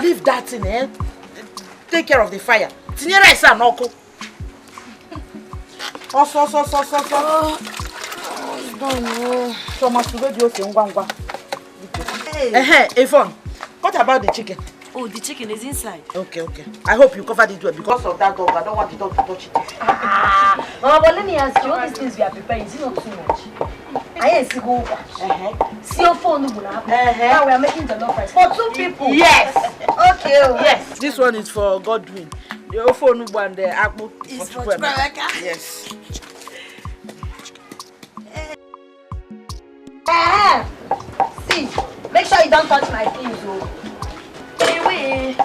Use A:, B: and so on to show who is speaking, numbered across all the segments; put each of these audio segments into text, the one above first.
A: Leave that in here. Take care of the fire. Tinye rice and oko. It's done. So much to go do ngwa. Hey, Yvonne, what about the chicken?
B: Oh, the chicken is inside.
A: Okay. I hope you covered it well because of that dog. I don't want the dog to touch it.
B: Mama, but let me ask you, all these things we are preparing, is it not too much? I ain't see go. See your phone, now we are making the love rice for 2 people.
A: Yes.
B: Okay.
A: Yes. This one is for Godwin. The phone and the apple
B: is for Chukwemeka.
A: Yes.
B: See, make sure you don't touch my things, oh. Anyway,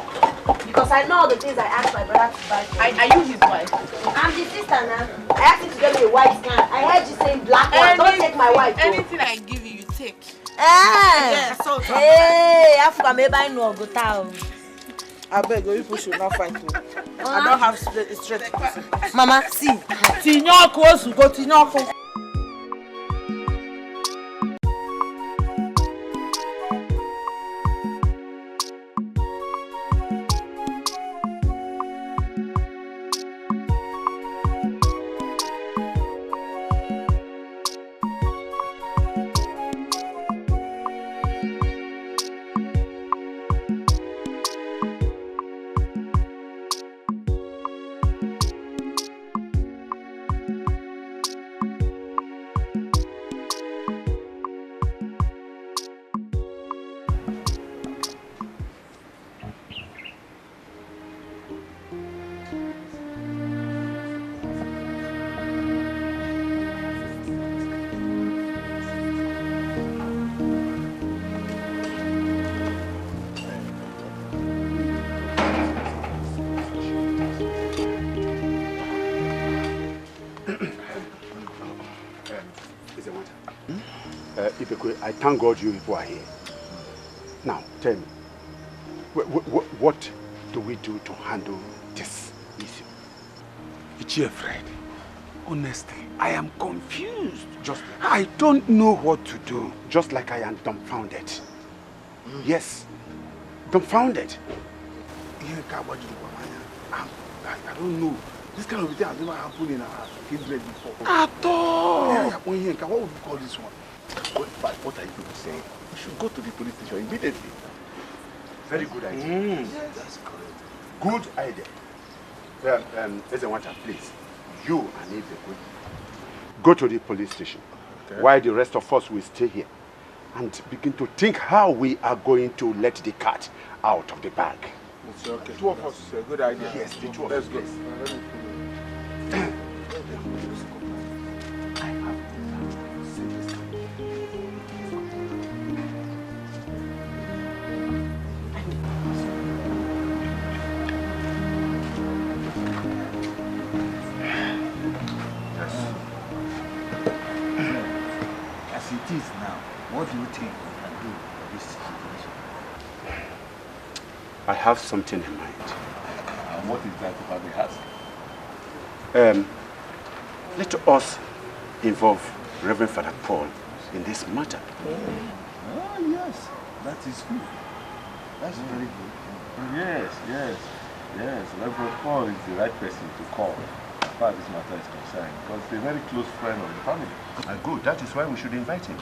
B: because I know the things I asked my brother to buy for me.
A: Are you his wife?
B: I'm the sister now. I asked him to get me a white scan. I heard you saying black one. Don't take my wife.
C: Anything I give you, you take.
B: Yes,
C: so
B: hey, Africa, maybe I know go town.
A: I beg you, people should not fight me. I don't have strength.
B: Mama, see.
A: Tinyoko, go Tinyoko.
D: I thank God you people are here. Now, tell me, what do we do to handle this issue?
E: Ichie Fred, honestly, I am confused. I don't know what to do.
D: Just like I am dumbfounded. Yes, dumbfounded.
E: I don't know. This kind of thing has never happened in our kindred before. At all. What would you call this one? What are you saying? We should go to the police station immediately.
D: Very good idea.
E: Yes, that's correct.
D: Good idea. Ezenwata, please, you and Ibekwe, go to the police station, while the rest of us will stay here and begin to think how we are going to let the cat out of the bag.
E: It's okay. 2 of us is a good idea.
D: Yes, the 2 of
E: us.
D: us.
E: Let's go.
F: As it is now, what do you think we can do for this situation?
D: I have something in mind.
E: And what is that about the ask?
D: Let us involve Reverend Father Paul in this matter.
F: Oh, yes, that is good. That's very good.
E: Yes. Reverend Paul is the right person to call as far as this matter is concerned, because he's a very close friend of the family.
D: Good, that is why we should invite him.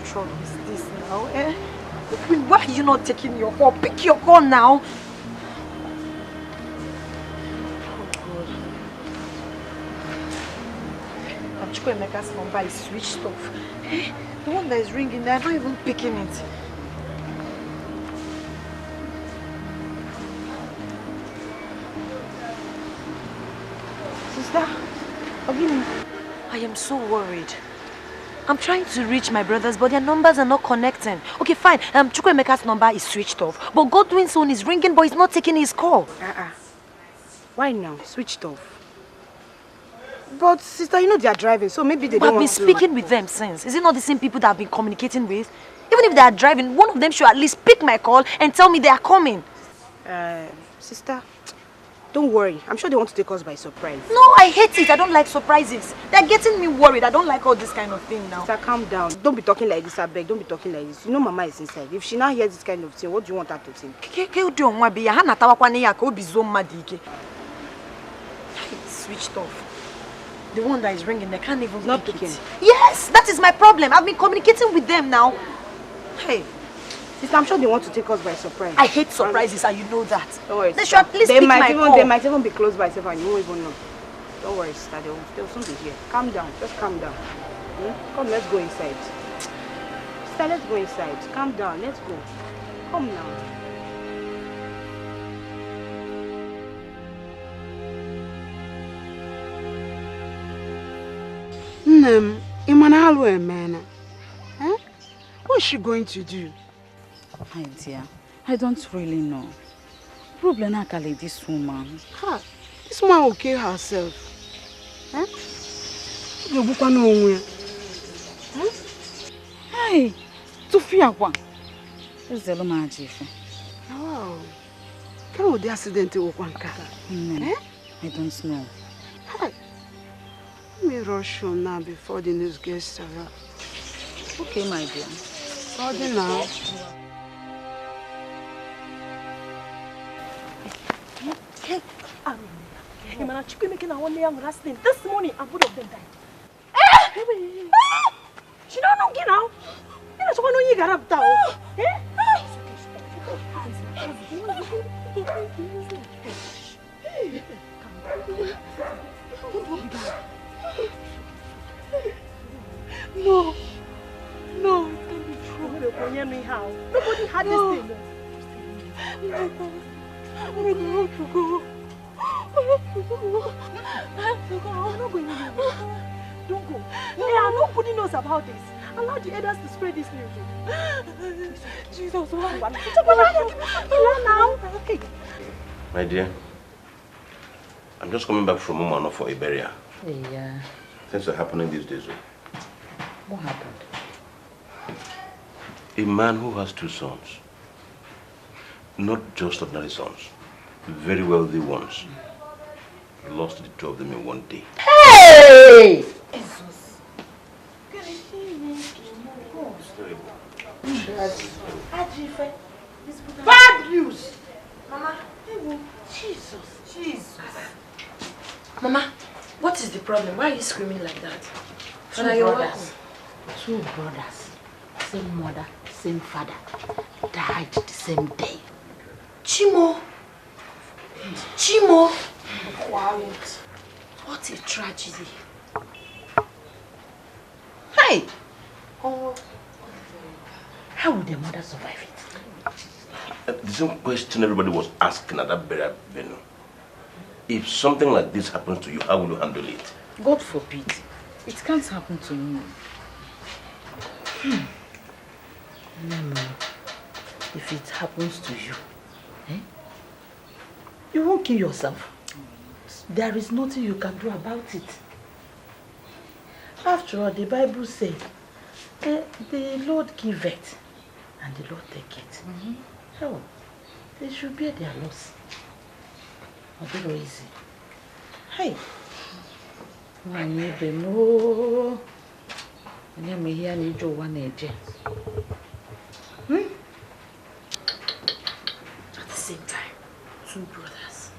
B: trouble is this now, eh? Why are you not taking your call? Pick your call now. Oh God. Chukwuemeka's number is switched off. Eh? The one that is ringing, they're not even picking it. Sister, forgive me. I am so worried. I'm trying to reach my brothers, but their numbers are not connecting. Okay, fine. Chukwuemeka's number is switched off, but Godwin's phone is ringing, but he's not taking his call.
C: Why now? Switched off. But sister, you know they are driving, so maybe they don't want to...
B: I've been speaking with them since. Is it not the same people that I've been communicating with? Even if they are driving, one of them should at least pick my call and tell me they are coming.
C: Sister, don't worry. I'm sure they want to take us by surprise.
B: No, I hate it. I don't like surprises. They're getting me worried. I don't like all this kind of thing now.
C: Sister, calm down. Don't be talking like this, I beg. Don't be talking like this. You know Mama is inside. If she now hears this kind of thing, what do you want her to think?
B: Switched off. The one that is ringing, they can't even
C: Not
B: pick
C: picking.
B: it. Yes, that is my problem. I've been communicating with them now. Hey.
C: Sister, I'm sure they want to take us by surprise.
B: I hate surprises and you know that.
C: Don't worry,
B: they should at least pick my call.
C: They might even be close by yourself and you won't even know. Don't worry, sister. They'll soon be here. Calm down. Just calm down. Come, let's go inside. Sister, let's go inside. Calm down. Let's go. Come now.
A: What's she going to do?
G: My dear, I don't really know. Problem like this woman.
A: This woman will kill herself.
G: Hey, Tufia one. Where's the Loma Jiff?
A: Oh, how would the accident to Okwanka?
G: I don't know.
A: Let me rush home now before the news gets around.
G: Okay, my dear.
A: Sorry now.
B: This morning, I would have been died. She don't know, you know. You know, so you got up down. No, it can't be true. Nobody had this thing. I'm not going anywhere. Don't go. Nobody knows about this. Allow the others to spread this news. Jesus, what?
H: My dear, I'm just coming back from Umano for a burial.
G: Yeah.
H: Things are happening these days.
G: What happened?
H: A man who has 2 sons, not just ordinary sons, very wealthy ones, lost the 2 of them in one day.
G: Hey!
B: Jesus.
A: Bad news!
B: Mama.
A: Jesus.
B: Mama, what is the problem? Why are you screaming like that?
G: Two brothers, same mother, same father, died the same day.
B: Chimo. Quiet. What a tragedy.
G: Hey!
B: Oh.
G: How would the mother survive it?
H: The same question everybody was asking at that burial venue. If something like this happens to you, how will you handle it?
G: God forbid. It can't happen to me. No. If it happens to you, you won't kill yourself. There is nothing you can do about it. After all, the Bible says, the Lord give it, and the Lord take it. So, they should bear their loss. Not easy. Hey. At
B: the same time, 2 brothers.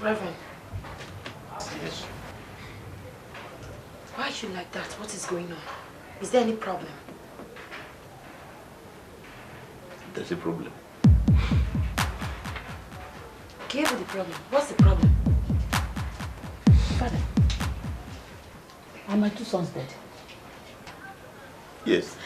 B: Reverend.
H: Yes.
B: Why are you like that? What is going on? Is there any problem?
H: There's a problem.
B: Give me the problem. What's the problem?
G: Father, are my 2 sons dead?
H: Yes.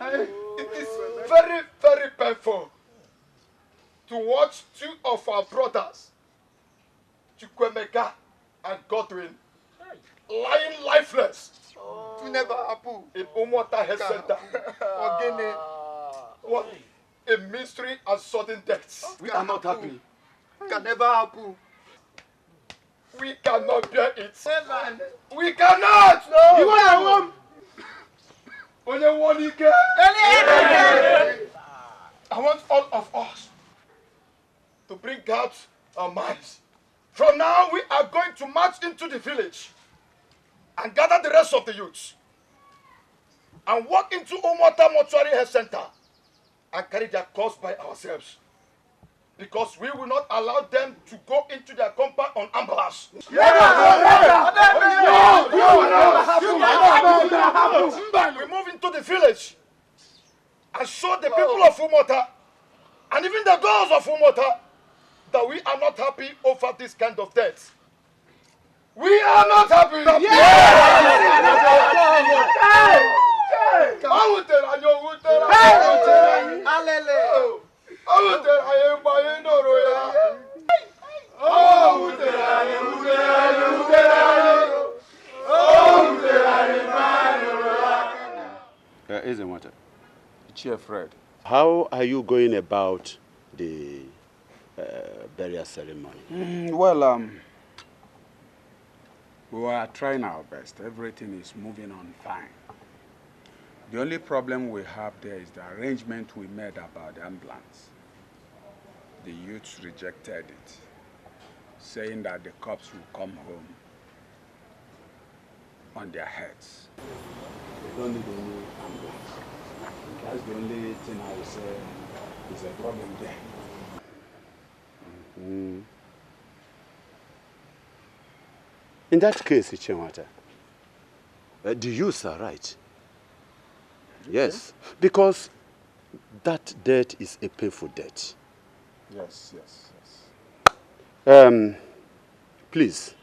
I: It is very, very painful to watch two of our brothers, Chukwemeka and Godwin, lying lifeless in Umwata Health Center. What a mystery and sudden death.
E: We are not happy. Can never happen.
I: We cannot bear it. We cannot! No!
E: You want
I: Only one Ike. I want all of us to bring out our minds. From now, we are going to march into the village and gather the rest of the youths and walk into Umwata Mortuary Health Center and carry their cause by ourselves. Because we will not allow them to go into their compound on ambulance. We move into the village and show the people of Umwata and even the girls of Umwata that we are not happy over this kind of death. We are not happy.
D: Isn't what?
E: Chair Fred.
D: How are you going about the burial ceremony?
E: We are trying our best. Everything is moving on fine. The only problem we have there is the arrangement we made about the ambulance. The youths rejected it, saying that the cops will come home on their heads. They don't need any ambulance. That's the only thing I would say is a problem there.
D: In that case, Ichemata, the youths are right. Yes, because that death is a painful death.
E: Yes.
D: Please,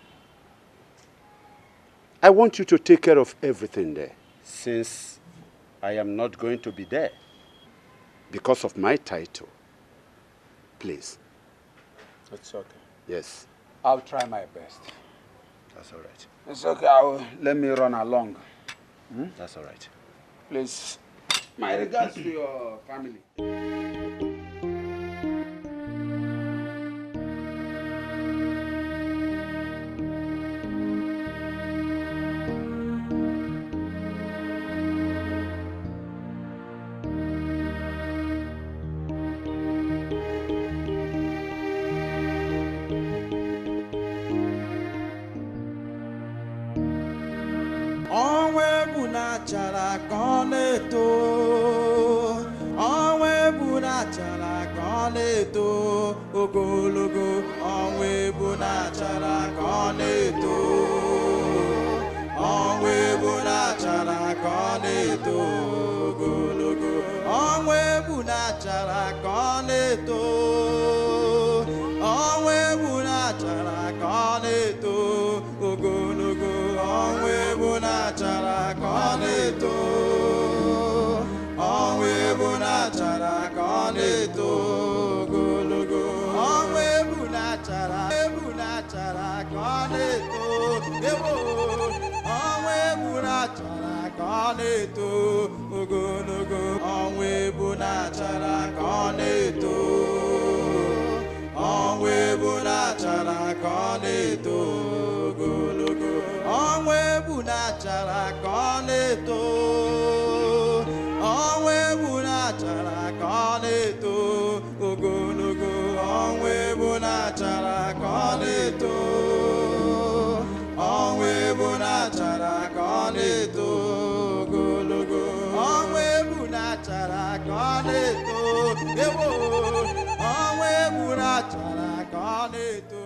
D: I want you to take care of everything there, since I am not going to be there because of my title. Please.
E: It's okay.
D: Yes.
E: I'll try my best.
D: That's all right.
E: It's okay. Let me run along.
D: That's all right.
E: Please, my regards to your family.
J: Ogologo onwe bụ na-achara ka ọ na-eto onwe bụ na-achara ka ọ na-eto ogologo onwe bụ na-achara ka ọ na-eto onwe bụ na-achara ka ọ na-eto ogologo onwe bụ na-achara ka ọ na-eto onwe bụ na-achara ka ọ na-eto Neto, ogologo onwe bụ na-achara ka ọ na-eto onwe bụ na-achara ka ọ na-eto ogologo onwe bụ na-achara ka ọ na-eto onwe bụ na-achara ka ọ na-eto ogologo onwe bụ na-achara ka ọ na-eto onwe bụ na-achara ka ọ na-eto Ewo, onwe gburu achara ka ọ na-eto.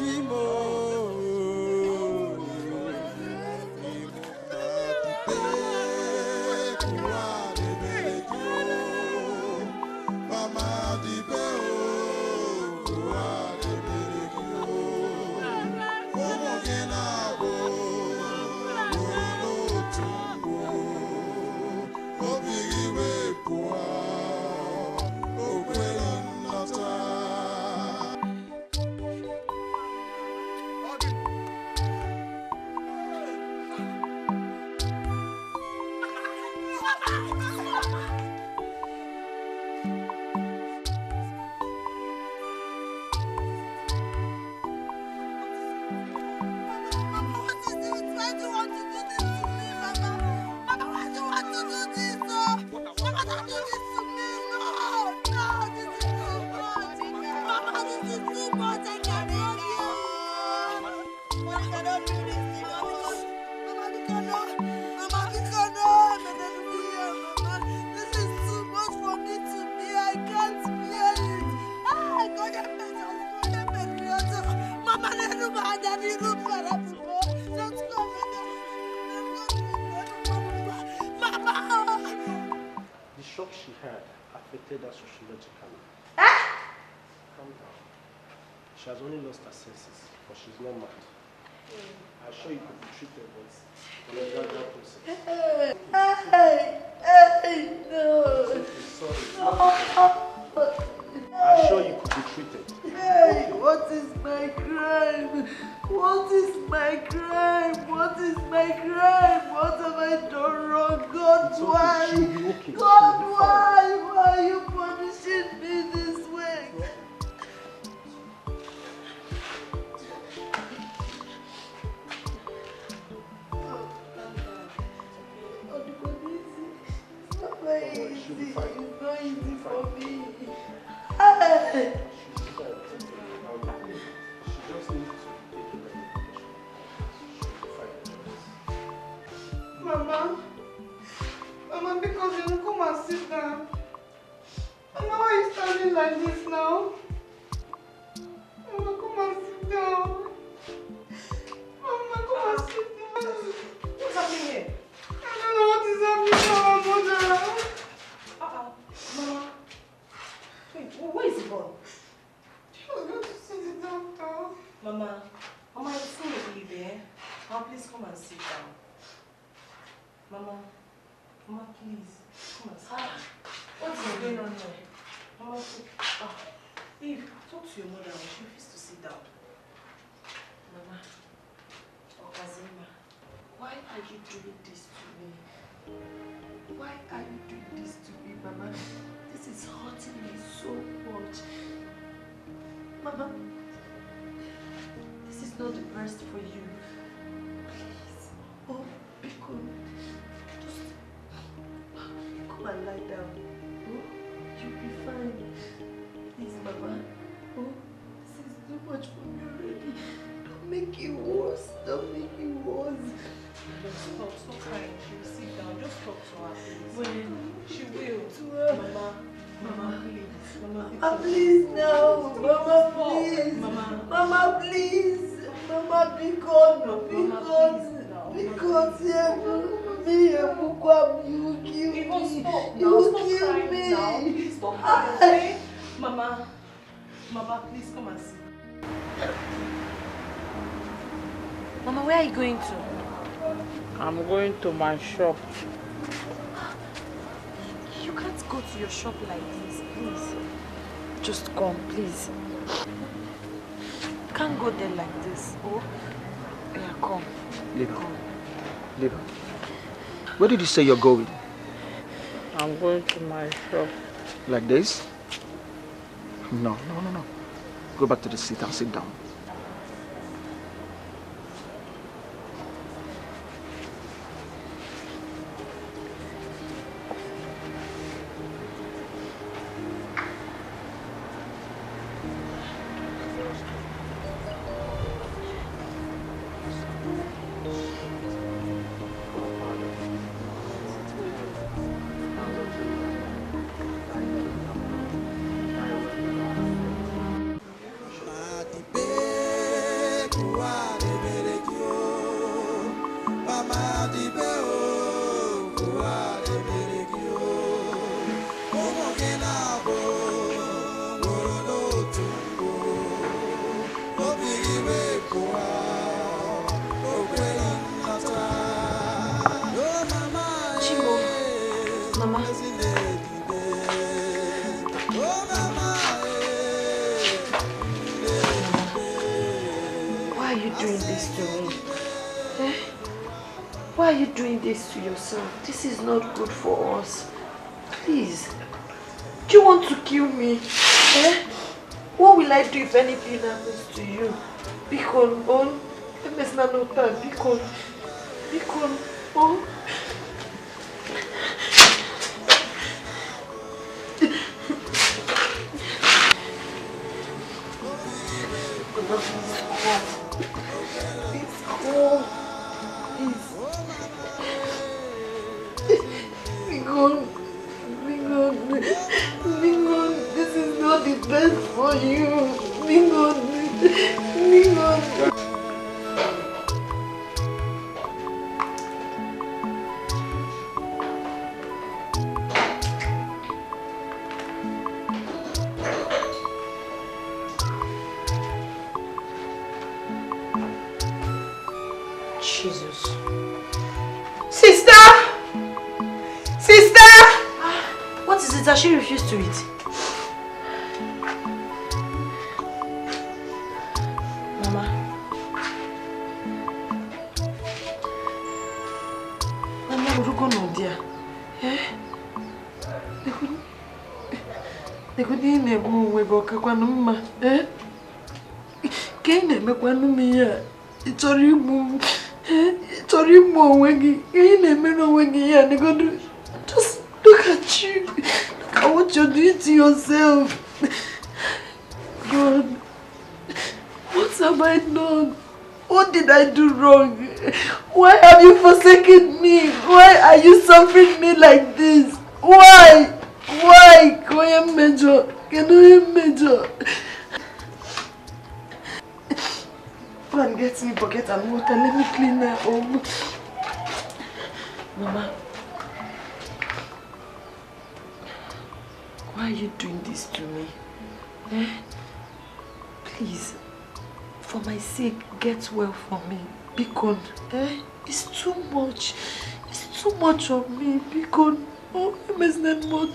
J: chimo
K: The shock she had affected her sociologically. Calm down. She has only lost her senses, but she's not mad. I'm sure you could be treated, but on a gradual process.
G: No.
K: Sorry. I'm sure you could be treated.
G: Hey, what is my crime? What is my crime? What is my crime? What have I done wrong? God, why?
K: She'll be okay.
G: God, why? Why are you punishing me this way? It's not easy for me. Hey.
C: Mama, because you don't come and sit down. Mama, why are you standing like this now? Mama, come and sit down. Mama, come and sit down.
A: What's happening here?
C: I don't know what is happening to our mother.
A: Mama. Wait, where is the ball?
C: She was going to see the doctor.
A: Mama, you see me there. Mama, please come and sit down. Mama, please, come and sit down. What's going on here? Mama, Eve, talk to your mother. She refuses to sit down. Mama, Okazima, why are you doing this to me? Why are you doing this to me, Mama? This is hurting me so much. Mama, this is not the best for you. Please, because just come and lie down. You'll be fine. Please, Mama. This is too much for me already. Don't make it worse. Don't make it worse. Stop crying. She will sit down. Just talk to her, please. When? She will. To her. Mama, please. Mama,
G: please now. Mama, please. Mama, please. Mama, because you kill me. You kill me.
A: Stop crying. Mama, please come and see.
B: Mama, where are you going to?
C: I'm going to my shop.
B: You can't go to your shop like this, please. Just come, please. You can't go there like this. Oh, yeah, come.
L: Leave her. Where did you say you're going?
C: I'm going to my shop.
L: Like this? No. Go back to the seat and sit down.
B: Why are you doing this to yourself? This is not good for us. Please. Do you want to kill me? Eh? What will I do if anything happens to you? Bikon, on. Bikon. Bikon, oh. It's cold. Bingon, this is not the best for you. Bingon.
G: Jesus.
B: Sister! What is it? Has she refused to eat? Mama. Mama, no dear. Eh? They couldn't even we go Kakwanuma. Eh? Can't make one me. It's a remove. It's a remove wiggy. Ain't a man of wiggy. And they go to just look at you. Look at what you're doing to yourself. God, what have I done? What did I do wrong? Why have you forsaken me? Why are you suffering me like this? Why? Why? Go and major. Can you major? Go and get me bucket and water. Let me clean her home. Mama, why are you doing this to me? Eh? Please, for my sake, get well for me. Bikon, eh? It's too much. It's too much of me. Bikon. Oh, I'm not more.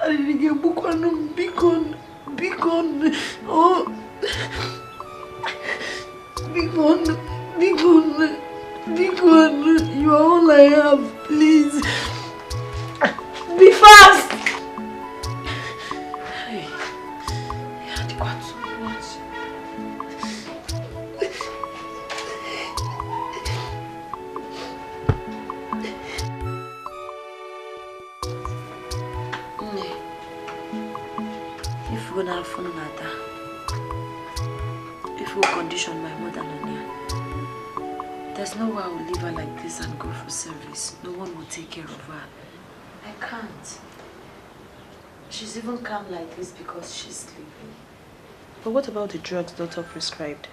B: I didn't get Bikon. Bikon. Oh. Bikon, you are all I have, please. Be fast! Hey, you had got so much. If we're not fun matter. If we condition my mother Nonia, there's no way I will leave her like this and go for service. No one will take care of her. I can't. She's even calm like this because she's sleeping.
G: But what about the drugs doctor prescribed?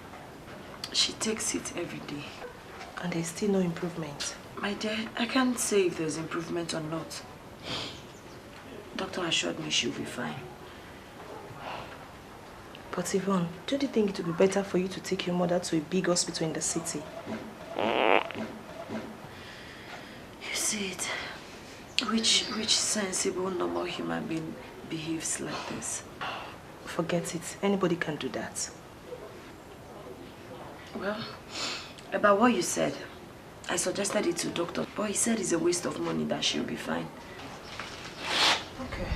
B: She takes it every day.
G: And there's still no improvement?
B: My dear, I can't say if there's improvement or not. Doctor assured me she'll be fine.
G: But Yvonne, don't you think it would be better for you to take your mother to a big hospital in the city?
B: You see it. Which sensible, normal human being behaves like this?
G: Forget it. Anybody can do that.
B: Well, about what you said, I suggested it to doctor, but he said it's a waste of money, that she'll be fine. Okay.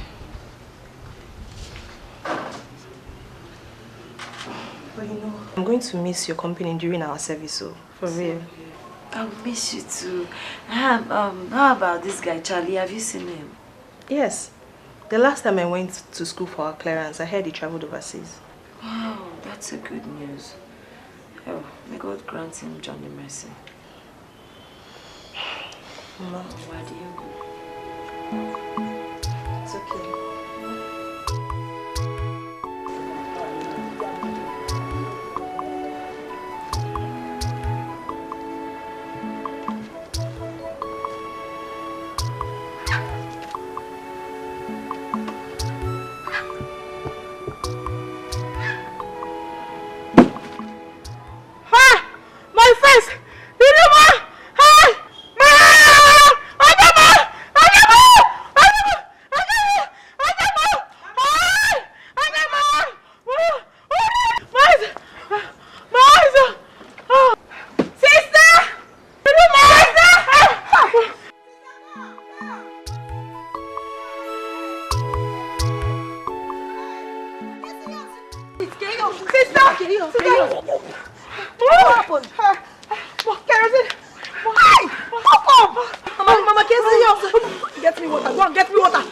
G: But you know, I'm going to miss your company during our service, so for real.
B: I'll miss you too. How about this guy, Charlie? Have you seen him?
G: Yes. The last time I went to school for our clearance, I heard he traveled overseas.
B: Wow, that's a good news. Oh, may God grant him journey mercy.
G: Mama,
B: where do you go?
G: It's okay.
C: Sister!
B: What happened?
C: Kerosene! Hey! Pop up!
B: Mama, can't see you.
C: Get me water. Go on, get me water.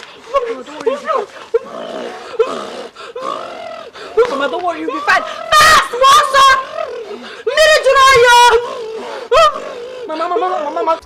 C: Mama, don't worry, you'll be fine. Fast, water! Mama.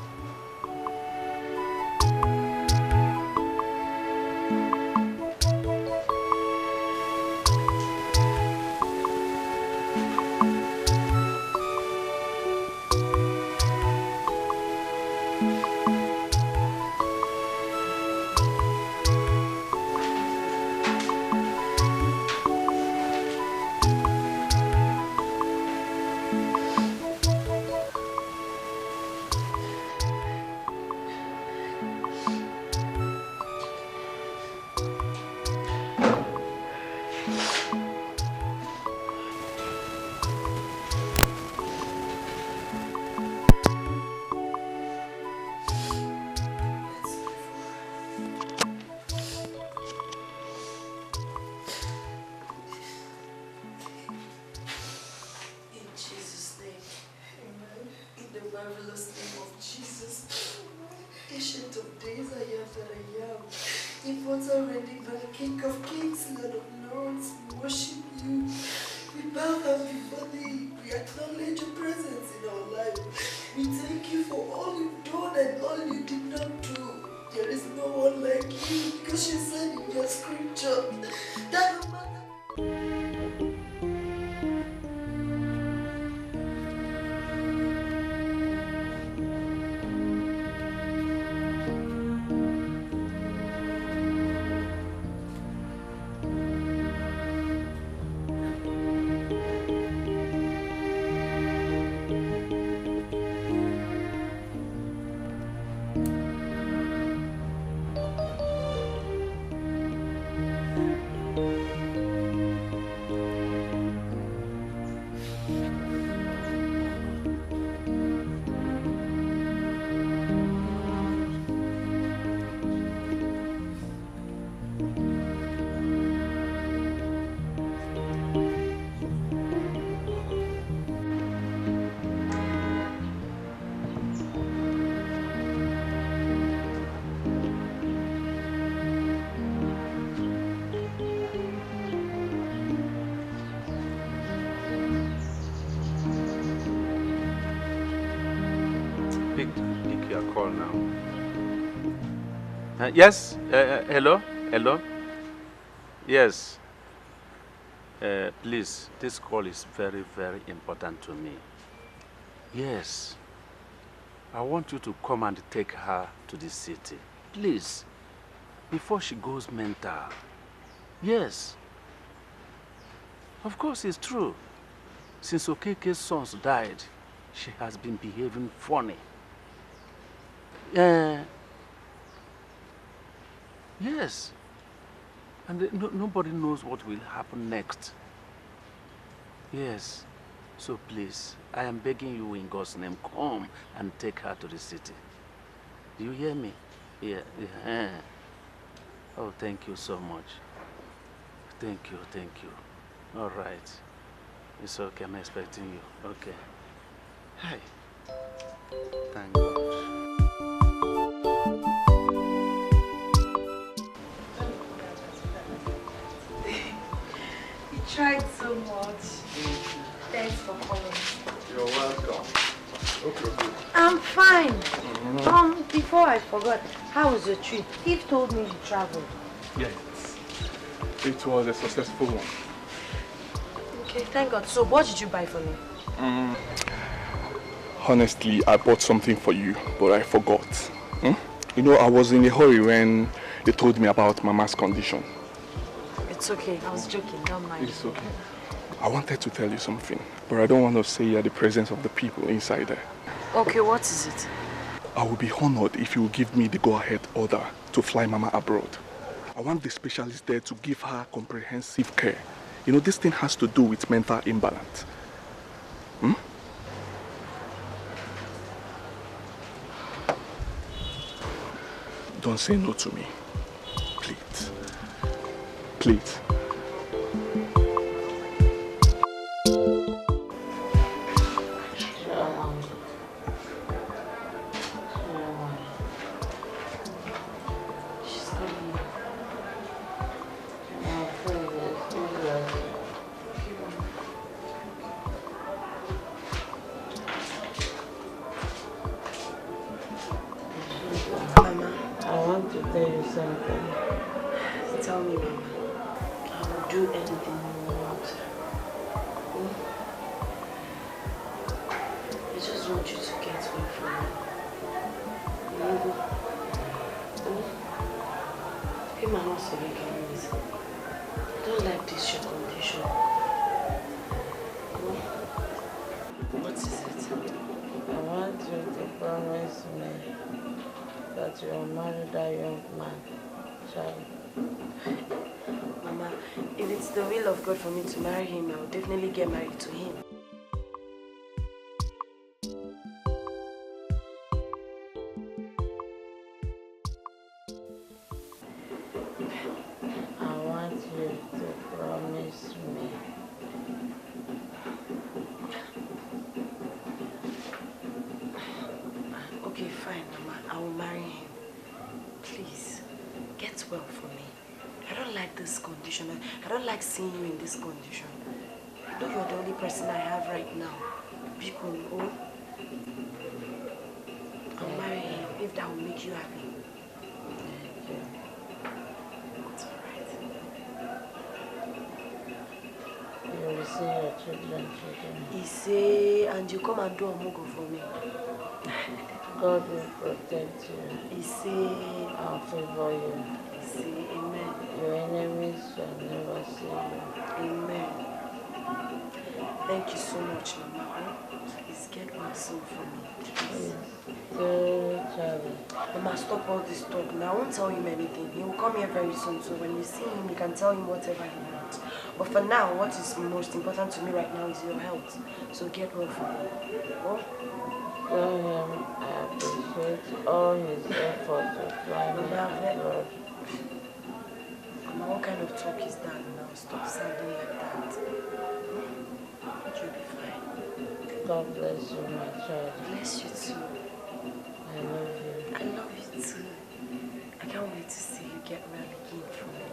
M: Pick your call now. Yes? Hello? Yes. Please, this call is very, very important to me. Yes. I want you to come and take her to the city. Please. Before she goes mental. Yes. Of course, it's true. Since Okeke's sons died, she has been behaving funny. Yes. And nobody knows what will happen next. Yes. So please, I am begging you in God's name, come and take her to the city. Do you hear me? Yeah. Oh, thank you so much. Thank you. All right. It's okay, I'm expecting you. Okay. Hi. Thank God.
B: You tried so much. Thanks for calling.
E: You're welcome. Okay.
B: I'm fine. Before I forgot, how was your trip? Steve told me you traveled.
L: Yes. It was a successful one.
B: Okay, thank God. So what did you buy for me?
L: Honestly, I bought something for you, but I forgot. You know, I was in a hurry when they told me about Mama's condition.
B: It's okay. I was joking. Don't mind.
L: It's okay. I wanted to tell you something, but I don't want to say at the presence of the people inside there.
B: Okay, what is it?
L: I will be honored if you will give me the go-ahead order to fly Mama abroad. I want the specialist there to give her comprehensive care. You know, this thing has to do with mental imbalance. Don't say no to me. Please. Please.
G: tell me, Mama. I will do anything you want. I just want you to get away from me. Him and us are making easy. I don't like this your condition. What is it?
N: I want you to promise me that you will marry that young man, Charlie.
G: Mama, if it's the will of God for me to marry him, I will definitely get married to him.
N: I want you to promise me.
G: Okay, fine, Mama. I will marry him. Please, get well for me. I don't like this condition. I don't like seeing you in this condition. I know you're the only person I have right now. Because, I'll marry him if that will make you happy. It's alright.
N: You will see your children.
G: He say, and you come and do a mogo for me.
N: God will protect you.
G: He say,
N: and favor you.
G: He say, amen.
N: Your enemies shall never see you.
G: Amen. Thank you so much, Mama. Please get well soon for me. Please.
N: Charlie.
G: Mama, stop all this talk now. I won't tell him anything. He will come here very soon, so when you see him, you can tell him whatever he wants. But for now, what is most important to me right now is your health. So get well for me. Oh?
N: Tell him I appreciate all his effort to fly me abroad.
G: Mama, what kind of talk is that now? Stop sounding like that. You'll be fine.
N: God bless you, my child.
G: Bless you too.
N: I love you.
G: I love you too. I can't wait to see you get well again from me.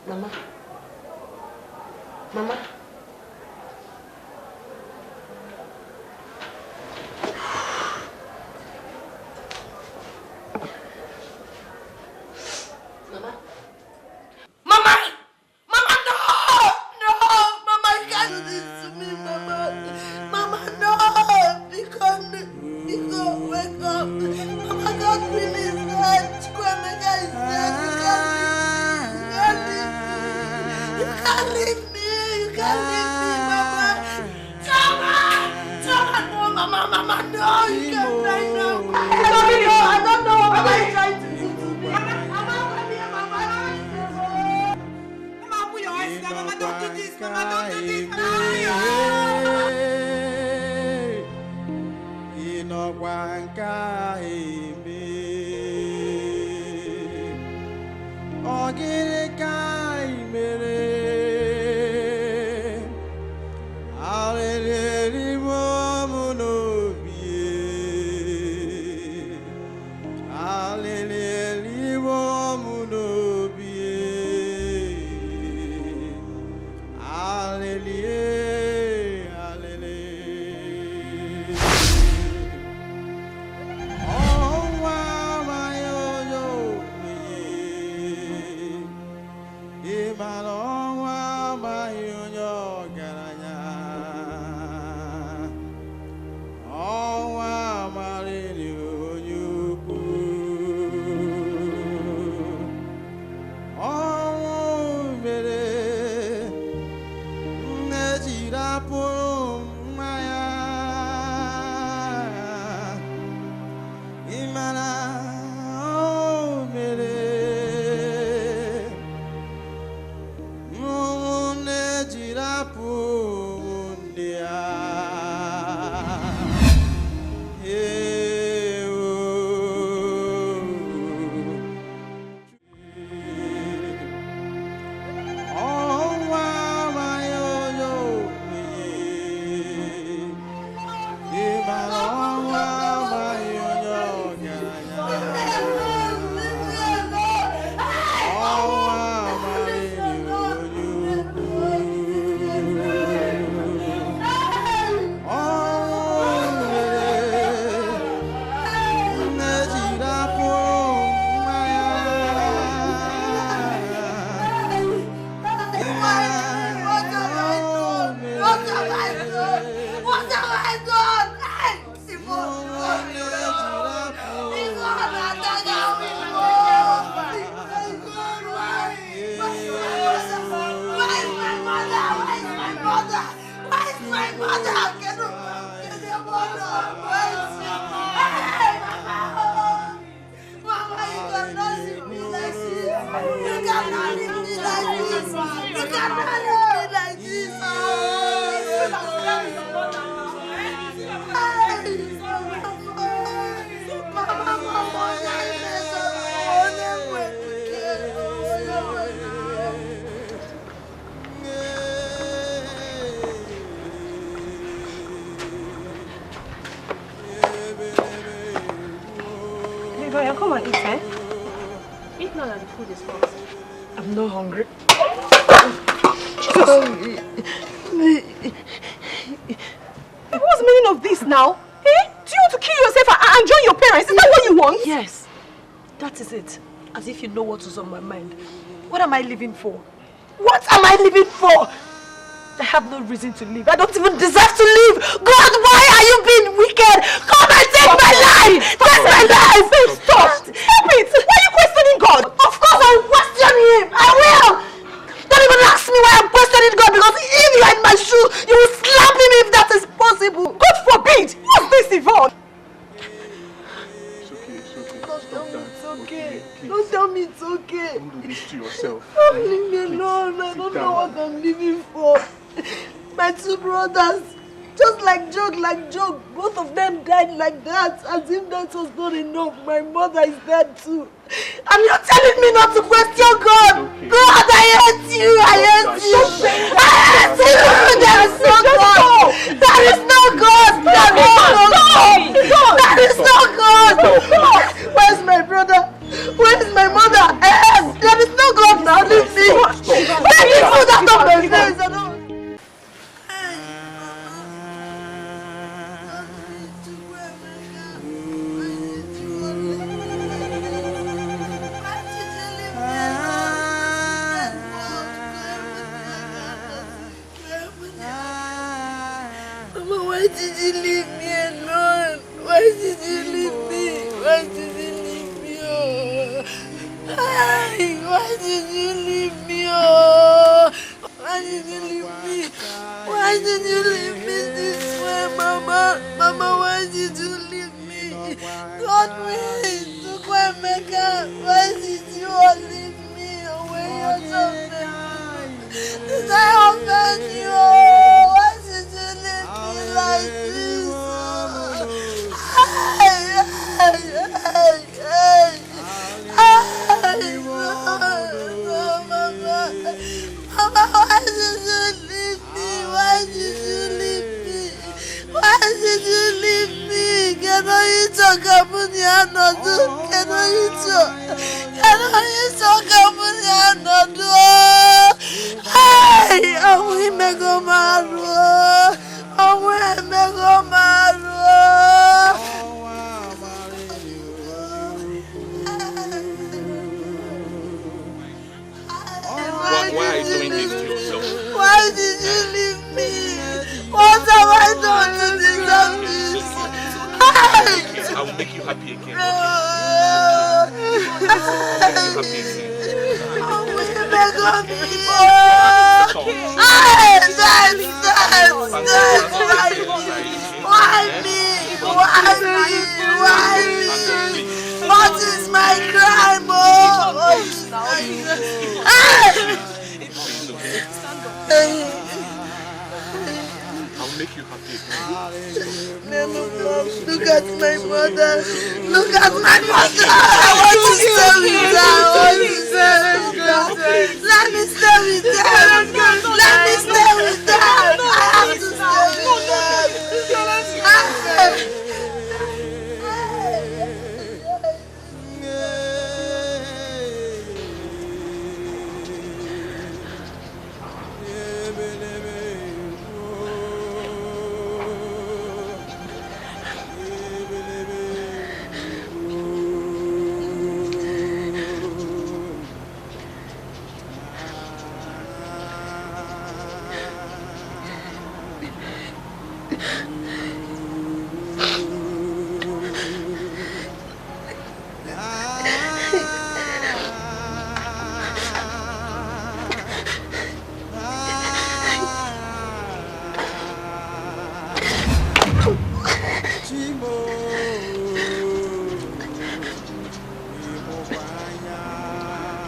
G: Mama? Mama? Mama? Mama! Mama, no! No! Mama, you can't do this to me, Mama! Mama, no! Because, wake up! Mama, God really is dead! Chukwemeka is dead! You can't leave me! You can't leave me, Mama! Mama, no, Mama, no! You can't right now! I don't know what Mama is trying to do to me! Mama, come here, Mama! Mama, put your hands down, Mama, don't do this! Mama, don't do this!
C: Victoria, come and eat, eh? Eat now that the food is hot.
B: I'm not hungry.
C: What's the meaning of this now? Eh? Do you want to kill yourself and join your parents? Is that what you want?
B: Yes. That is it. As if you know what was on my mind. What am I living for? What am I living for? I have no reason to live. I don't even deserve to live. God, why are you being wicked? Come and take my life! Take my life!
C: Stop! Stop it! Why are you questioning God?
B: Of course I will question him! I will! Don't even ask me why I'm questioning God, because if you're in my shoe, you will slap him if that is possible.
C: God forbid! What's this, Yvonne?
L: It's okay, it's okay.
B: Don't tell me it's okay.
L: Please.
B: Don't tell me it's okay.
L: Don't do this to yourself.
B: Leave me alone. I don't know what I'm living for. My two brothers, just like joke, both of them died like that, as if that was not enough. My mother is dead too. And you're telling me not to question God. Okay. God, I hate you. I hate you. I hate you. There is no God. There is no God. There is no God. Where's my brother? Where's my mother? There is no God now. Leave me. Let me put that on my face. I don't. Why did you leave me alone? Why did you leave me? Why did you leave me? Oh, why did you leave me? Oh, why did you leave me? Why did you leave me this way, Mama? Mama, why did you leave me? God, wait, look where Mecca. Why did you all leave me away? You're so bad. Did I offend you? Why did you leave me like this? Mama, why did you leave me? Why did you leave me? Why did you leave me? Cannot you talk about the another? Cannot you talk about the another? Hey, I'm going to go maru. I'm going to go maru.
L: Why are you doing this to yourself?
B: Why did you leave me? What have I done to deserve this?
L: Okay, I will make you happy again. Why me? What is my crime? I'll make you happy.
B: Look at my mother. Look at my mother. I want to stay with her. I want to stay with her. Let me stay with her. Let me stay with her. I have to stay with her.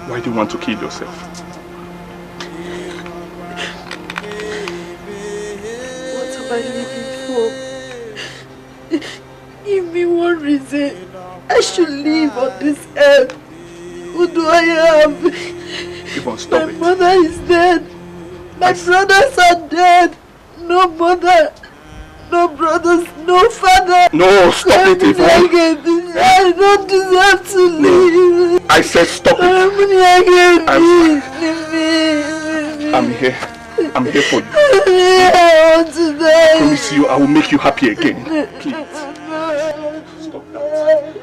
L: Why do you want to kill yourself?
B: What am I living for? Give me one reason I should live on this earth. Who do I have?
L: Yvonne, stop
B: My mother is dead. My brothers are dead. No mother, no brothers, no father.
L: No, stop it, Yvonne.
N: I don't deserve to live.
L: I said stop it. I'm here. I'm here for you.
N: I want to die.
L: I promise you I will make you happy again. Please. Stop that.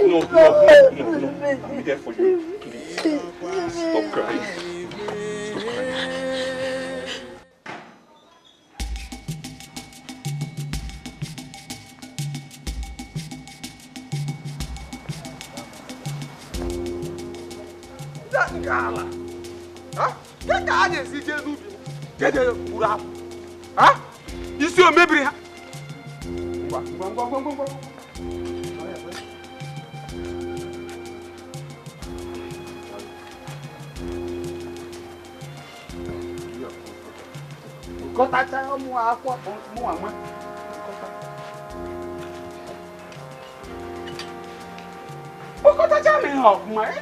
L: No. I'm here for you. Please. Stop crying.
I: Gala. Huh? Get the audience, get the Burap. Huh? You see, maybe.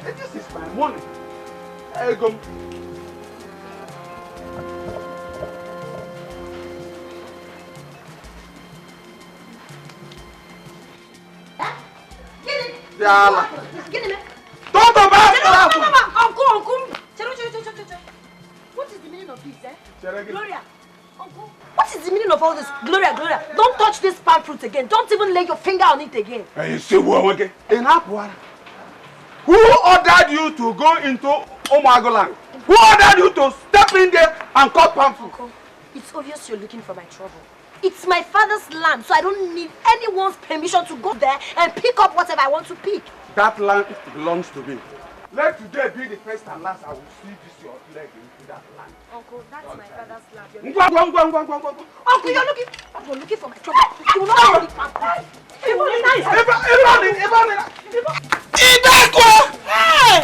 I: This is my money. There you go.
N: Yala.
I: Tonto back.
B: Uncle. What is the meaning of this, eh? Gloria. Uncle. What is the meaning of all this? Gloria. Don't touch this palm fruit again. Don't even lay your finger on it again.
I: You see what again? Who ordered you to go into Omagoland? Who ordered you to step in there and cut palm fruit?
B: Uncle, it's obvious you're looking for my trouble. It's my father's land, so I don't need anyone's permission to go there and pick up whatever I want to pick.
I: That land belongs to me. Let today be the first and last I will see this your leg into that land.
B: Uncle, that's my father's land.
I: Uncle,
B: you're looking for my trouble. You will not only palm fruit.
N: Hey!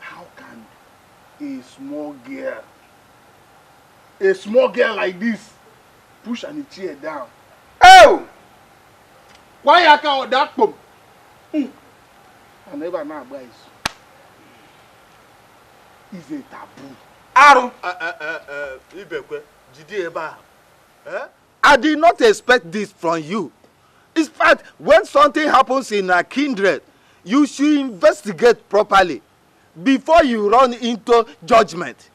E: How can a small girl like this push any chair down?
I: Oh! Why you can't that pump?
E: I never know about it. It's a taboo.
O: I did not expect this from you. In fact, when something happens in a kindred, you should investigate properly before you run into judgment.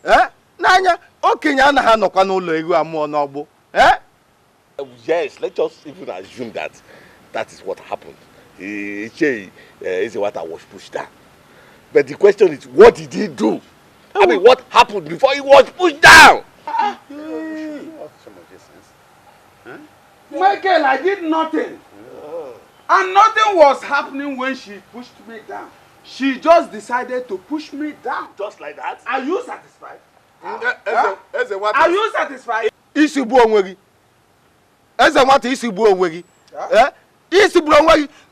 O: Nanya,
H: yes, let's just even assume that is what happened. Is what I was pushed down. But the question is, what did he do? I mean, what happened before he was pushed down?
I: Michael, I did nothing. And nothing was happening when she pushed me down. She just decided to push me down.
H: Just like that?
I: Are you satisfied?
O: Are
I: you satisfied?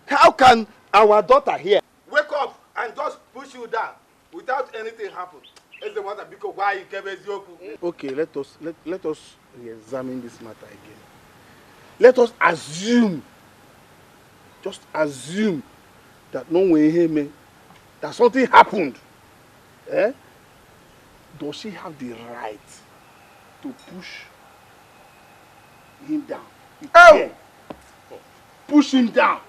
O: How can our daughter here
I: wake up and just push you down without anything happen?
E: Okay, let us re-examine this matter again. Let us assume, just assume that no one hear me, that something happened. Does she have the right to push him down?
I: Oh!
E: Push him down.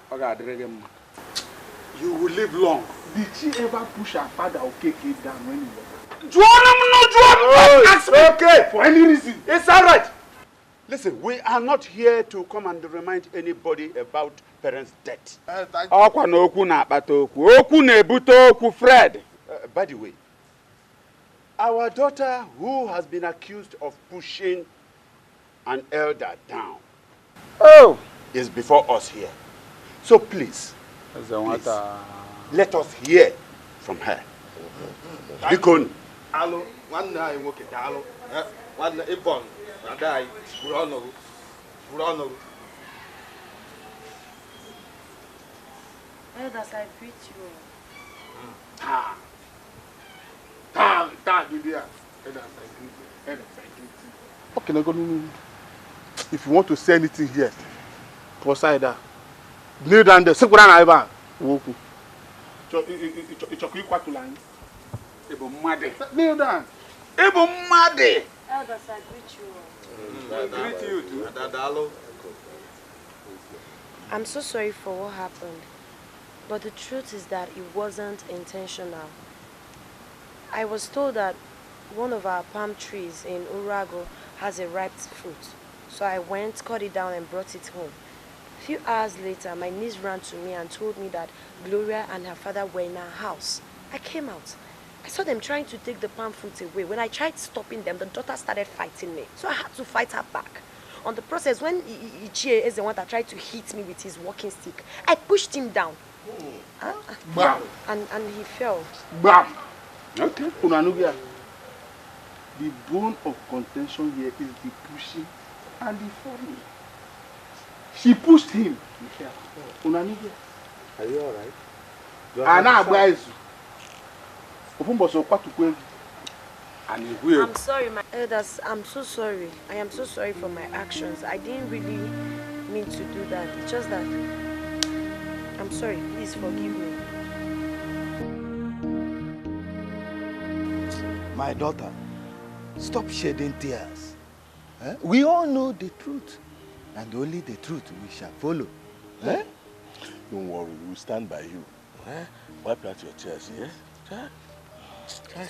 I: You will live long.
E: Did she ever push her father or Keke down when he was
I: okay,
E: for any reason?
I: It's all right.
D: Listen, we are not here to come and remind anybody about parents' death.
I: Fred.
D: By the way, our daughter who has been accused of pushing an elder down is before us here. So please, let us hear from her. Bikon.
I: Hello, one night working. Hello, one Ibon, Radai, Burano.
B: Elders, I greet you.
E: Okay, now go. If you want to say anything here, go side that. Kneel down there. Sit down, Ivan. Walk. It's a quick to line. Kneel down.
N: Elders, I greet you.
O: I greet you too.
B: I'm so sorry for what happened, but the truth is that it wasn't intentional. I was told that one of our palm trees in Urago has a ripe fruit, so I went, cut it down and brought it home. A few hours later, my niece ran to me and told me that Gloria and her father were in our house. I came out. I saw them trying to take the palm fruit away. When I tried stopping them, the daughter started fighting me, so I had to fight her back. On the process, when Ichie is the one that tried to hit me with his walking stick, I pushed him down. And he fell.
E: Bam! Okay, Unanugia. The bone of contention here is the pushing and the falling. She pushed him. Unanugia.
H: Are you alright?
B: I'm sorry, my elders. I'm so sorry. I am so sorry for my actions. I didn't really mean to do that. It's just that I'm sorry. Please forgive me.
O: My daughter, stop shedding tears. We all know the truth, and only the truth we shall follow.
H: Don't worry, we'll stand by you. Wipe out your tears, yes?
B: It's okay.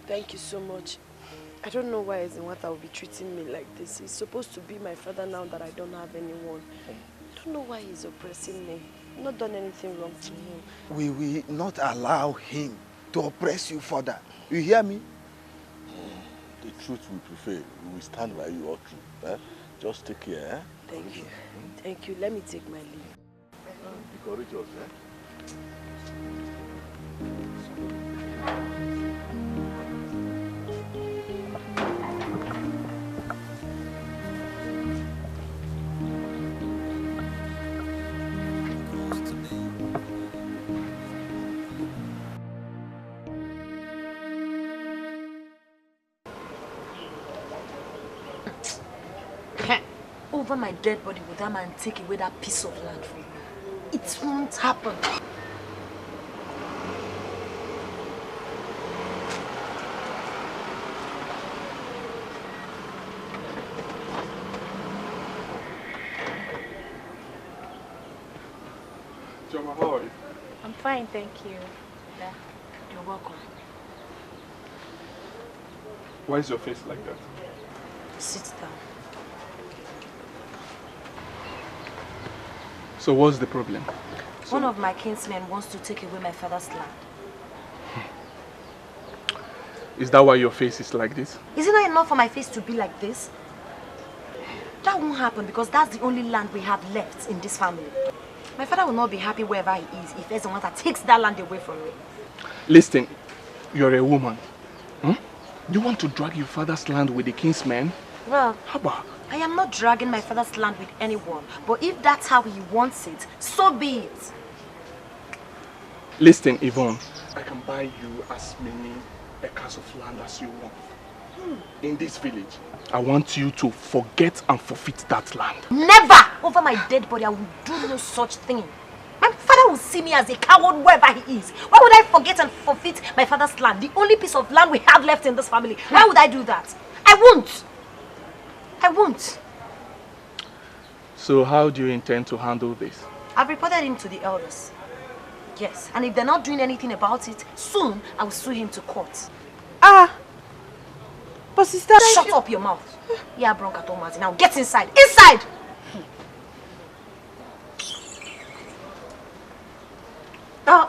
B: Thank you so much. I don't know why Ezenwata will be treating me like this. He's supposed to be my father now that I don't have anyone. I don't know why he's oppressing me. I've not done anything wrong to him.
O: We will not allow him to oppress you further. You hear me?
H: The truth we prefer. We will stand by you all through. Just take care.
B: Thank you. Thank you. Let me take my leave.
H: Be courageous,
B: Over my dead body, would that man take away that piece of land from me? It won't happen.
L: Joma, how are you?
P: I'm fine, thank you. Yeah.
B: You're welcome.
L: Why is your face like that?
B: Sit down.
L: So what's the problem?
B: One of my kinsmen wants to take away my father's land.
L: Is that why your face is like this?
B: Is it not enough for my face to be like this? That won't happen because that's the only land we have left in this family. My father will not be happy wherever he is if Ezenwata takes that land away from me.
L: Listen, you're a woman. You want to drag your father's land with the king's men?
B: Well,
L: Haba.
B: I am not dragging my father's land with anyone. But if that's how he wants it, so be it.
L: Listen, Yvonne, I can buy you as many acres of land as you want. In this village, I want you to forget and forfeit that land.
B: Never! Over my dead body, I will do no such thing. My father will see me as a coward wherever he is. Why would I forget and forfeit my father's land? The only piece of land we have left in this family. Why would I do that? I won't. I won't.
L: So how do you intend to handle this?
B: I've reported him to the elders. Yes, and if they're not doing anything about it, soon I will sue him to court.
C: But sister...
B: Shut up your mouth. Yeah, Bronca Thomas. Now get inside. Inside!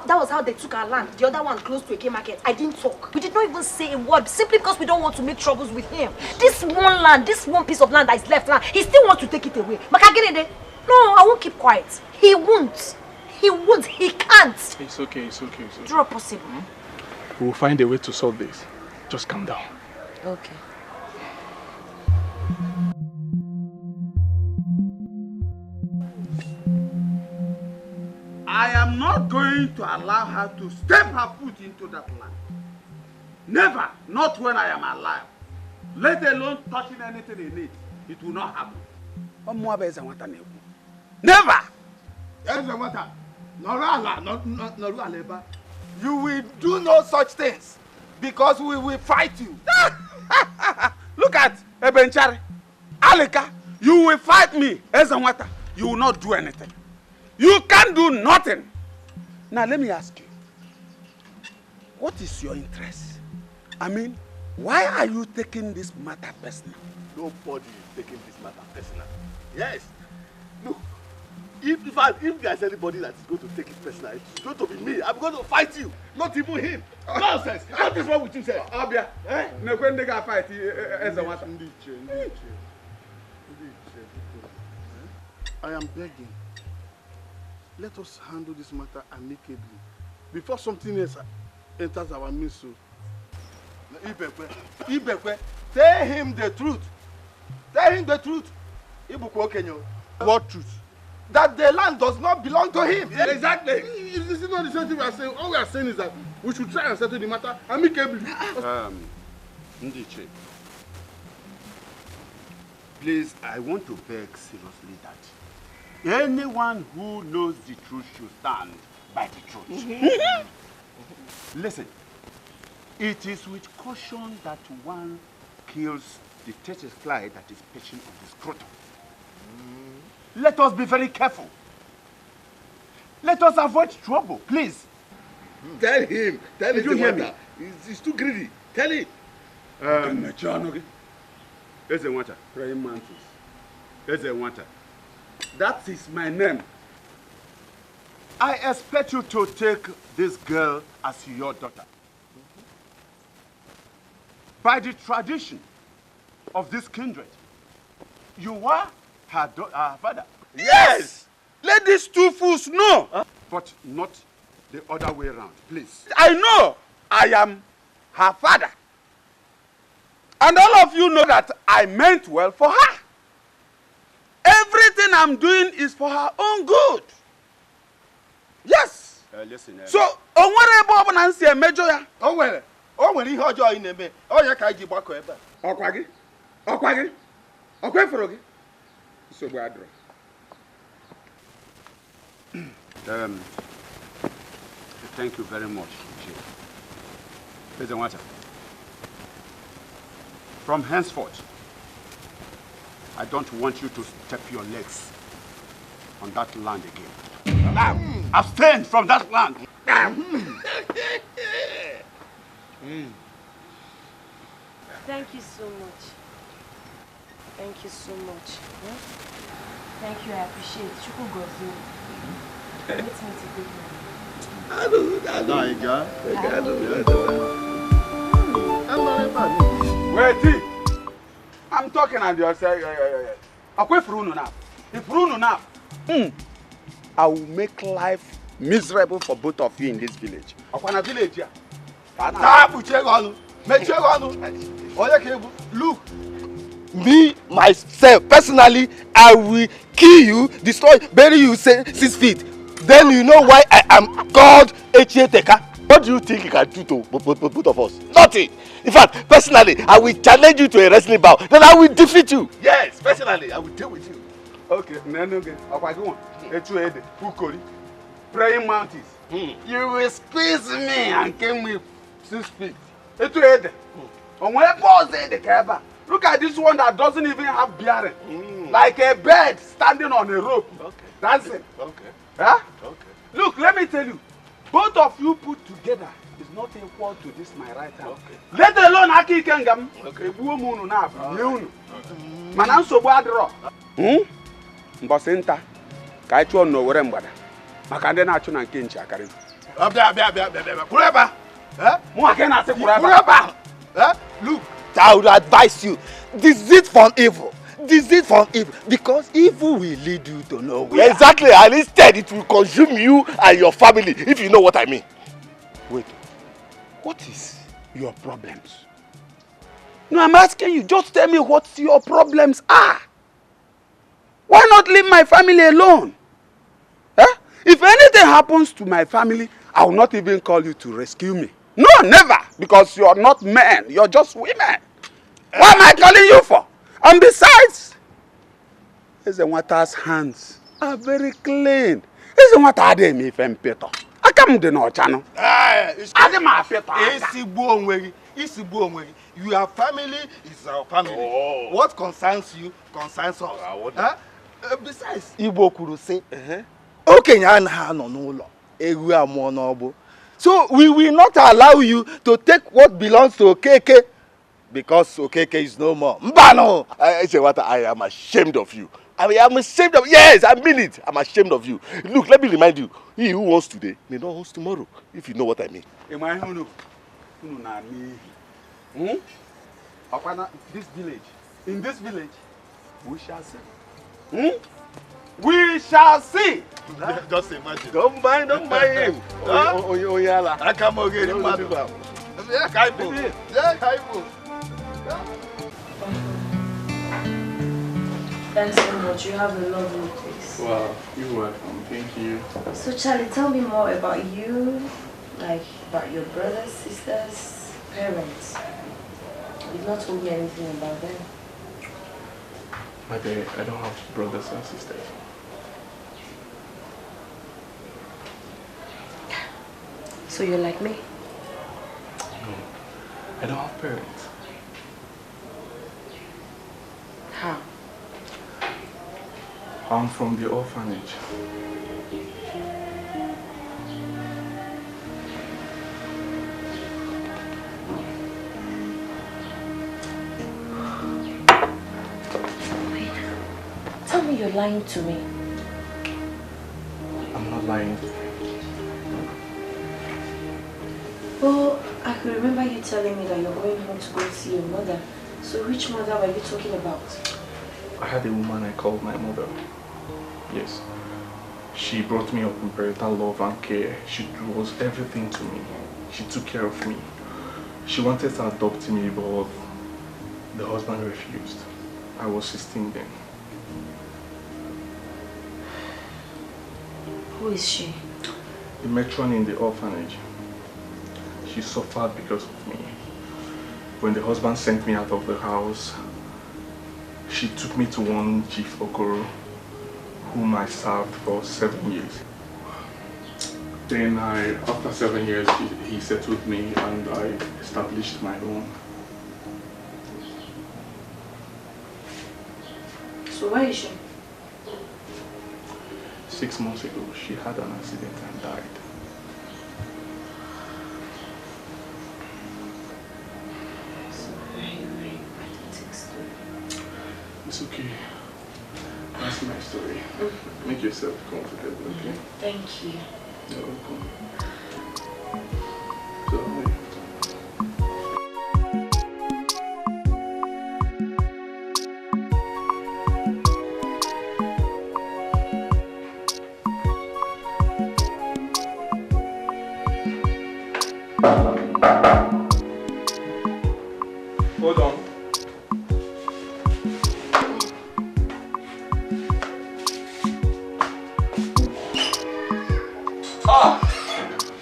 B: That was how they took our land. The other one close to a market. I didn't talk. We did not even say a word simply because we don't want to make troubles with him. This one land, this one piece of land that is left now, he still wants to take it away. Makagenede, no, I won't keep quiet. He won't. He won't. He can't.
L: It's okay, it's okay, it's okay.
B: Draw possible.
L: We'll find a way to solve this. Just calm down.
B: Okay.
O: I am not going to allow her to step her foot into that land.
D: Never. Not when I am alive. Let alone touching anything in it. It will not happen. Never.
O: You will do no such things because we will fight you.
D: Look at Ebenchari. Alika, you will fight me. Ezanwata, you will not do anything. You can't do nothing. Now let me ask you. What is your interest? I mean, why are you taking this matter personal?
H: Nobody is taking this matter personal. Yes. Look, if there's anybody that is going to take it personal, it's going to be me. I'm going to fight you, not even him. Nonsense. What is wrong with you, sir?
D: Abia, no when they got fight Ezanwata.
E: I am begging. Let us handle this matter amicably before something else enters our midst.
O: Ibekwe, tell him the truth. Tell him the truth.
E: What truth?
O: That the land does not belong to him.
E: Exactly. This is not the same thing we are saying. All we are saying is that we should try and settle the matter amicably.
D: Ndiche,
Q: please, I want to beg seriously that anyone who knows the truth should stand by the truth. Listen, it is with caution that one kills the tortoise fly that is perching on the scrotum. Let us be very careful. Let us avoid trouble, please.
H: Tell him. Tell him.
Q: Did you hear me?
H: He's too greedy. Tell him.
D: Ezanwata, praying mantis. Ezanwata. That is my name.
Q: I expect you to take this girl as your daughter. By the tradition of this kindred, you are her father.
D: Yes! Let these two fools know.
Q: But not the other way around, please.
D: I know I am her father. And all of you know that I meant well for her. Everything I'm doing is for her own good. Yes.
Q: Listen.
D: So, onwere ebe ọbụla nsi emejo ya.
O: O nwere ihe ọjọọ ị na-eme. Ọ ya ka anyị ji gbakọ ebe a.
D: Ọkwa gị? Ọkwa efere gị? Nsogbu adịrọ.
Q: Thank you very much, Chief. Ezanwata. From henceforth, I don't want you to step your legs on that land again. Abstain from that land.
P: Thank you so much. Thank you so much. Thank you, I appreciate it. Chuku Gozu. Let me
D: Wait, I'm talking and you're saying, Akwe Fruno now. If Fruno now, I will make life miserable for both of you in this village. Akwana village here.
O: Look, me, myself, personally, I will kill you, destroy, bury you 6 feet. Then you know why I am called Echieteka.
H: What do you think you can do to both of us? Nothing. In fact, personally, I will challenge you to a wrestling bout. Then I will defeat you. Yes, personally, I will deal with you.
D: Okay, praying mantis.
O: You will squeeze me and kill me 6 feet.
D: Look at this one that doesn't even have bearing. Like a bird standing on a rope. Okay. That's it.
H: Okay.
D: Huh?
H: Okay.
D: Look, let me tell you. Both of you put together is not equal to this my right hand. Okay. Let alone Aki Kengam. Okay. Mananso Badro. Mbosenta. Kaicho no Werembada. Makande na chuna kinchi akari.
O: Kureba.
H: Look, I would advise you, desist from evil. Desist from evil, because evil will lead you to nowhere. Exactly, and instead it will consume you and your family, if you know what I mean.
D: Wait, what is your problems? No, I'm asking you, just tell me what your problems are. Why not leave my family alone? If anything happens to my family, I will not even call you to rescue me. No, never. Because you're not men. You're just women. What am I calling you for? And besides, Ezenwata's hands are very clean. Ezenwata ade mi fempeto. Akam de no chano. Ade ma peto.
O: Your family is our family. Oh. What concerns you concerns us. Huh? Besides, Igbo kwuru say, okenye anaghị anọ n'ụlọ, ewu amụọ n'ọgbọ. So we will not allow you to take what belongs to Okeke because Okeke is no more. Mbano!
H: I say what I am ashamed of you. I am ashamed of you. Yes, I mean it. I'm ashamed of you. Look, let me remind you. He who wants today may not host tomorrow, if you know what I mean.
D: This village, in this village, we shall see. We shall see.
O: Just imagine.
H: Don't mind him.
O: I come again.
P: Thanks so much. You have a lovely place.
L: Wow, you're welcome. Thank you.
P: So Charlie, tell me more about you, like about your brothers, sisters, parents. You've not told me anything about them.
L: My dear, I don't have brothers and sisters.
P: So you're like me?
L: No, I don't have parents.
P: How?
L: I'm from the orphanage.
P: Wait. Tell me you're lying to me.
L: I'm not lying.
P: Well, I could remember you telling me that you're going home to go see your mother. So which mother were you talking about?
L: I had a woman I called my mother. Yes. She brought me up in parental love and care. She was everything to me. She took care of me. She wanted to adopt me, but the husband refused. I was 16 then.
P: Who is she?
L: The matron in the orphanage. She suffered because of me. When the husband sent me out of the house, she took me to one Chief Okoro, whom I served for 7 years. Then after 7 years, he settled me and I established my own.
P: So where is she?
L: 6 months ago, she had an accident and died. It's okay. That's my story. Make yourself comfortable, okay?
P: Thank you.
L: You're welcome. Hold on.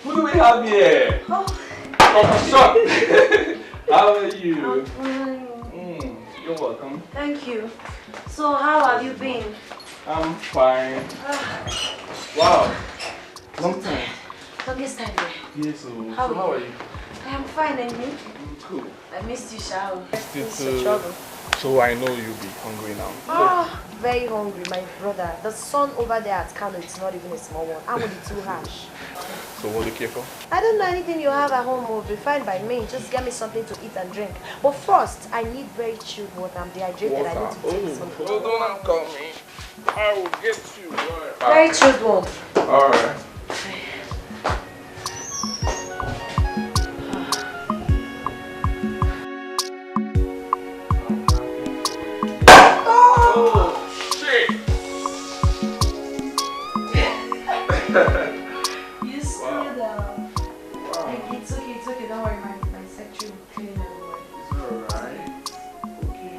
L: Who do we have here? Oh, how are you? You're welcome.
P: Thank you. So how have you been?
L: I'm fine. Wow. Long time.
P: Longest time there.
L: Yes, so
P: How are you? I am fine, and you?
L: Cool.
P: I missed you, Shao.
L: Missed you
P: It's your
L: too.
P: trouble.
L: So I know you'll be hungry now.
B: Oh, very hungry, my brother. The sun over there at Kano, it's not even a small one. I'm with it too harsh.
L: So what do you care for?
B: I don't know anything you have at home will be fine by me. Just get me something to eat and drink. But first, I need very chilled water. I'm dehydrated. I need to take something.
L: Hold on, I'm coming. I will get you.
B: Very chilled water.
L: Alright.
P: You screwed up. Like, it's okay, don't worry, my secretary will clean everywhere.
L: It's alright.
P: Okay.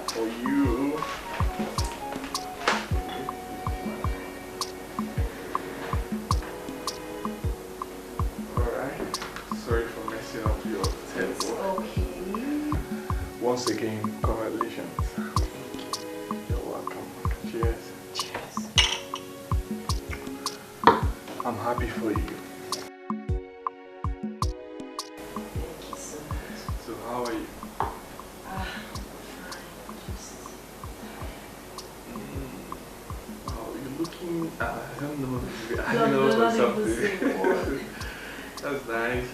L: For you. once again, congratulations. You're welcome. Cheers.
G: Cheers.
L: I'm happy for you.
G: Thank you so much.
L: So how are you? Oh, you're looking, I don't know. I don't know what's up there. That's nice.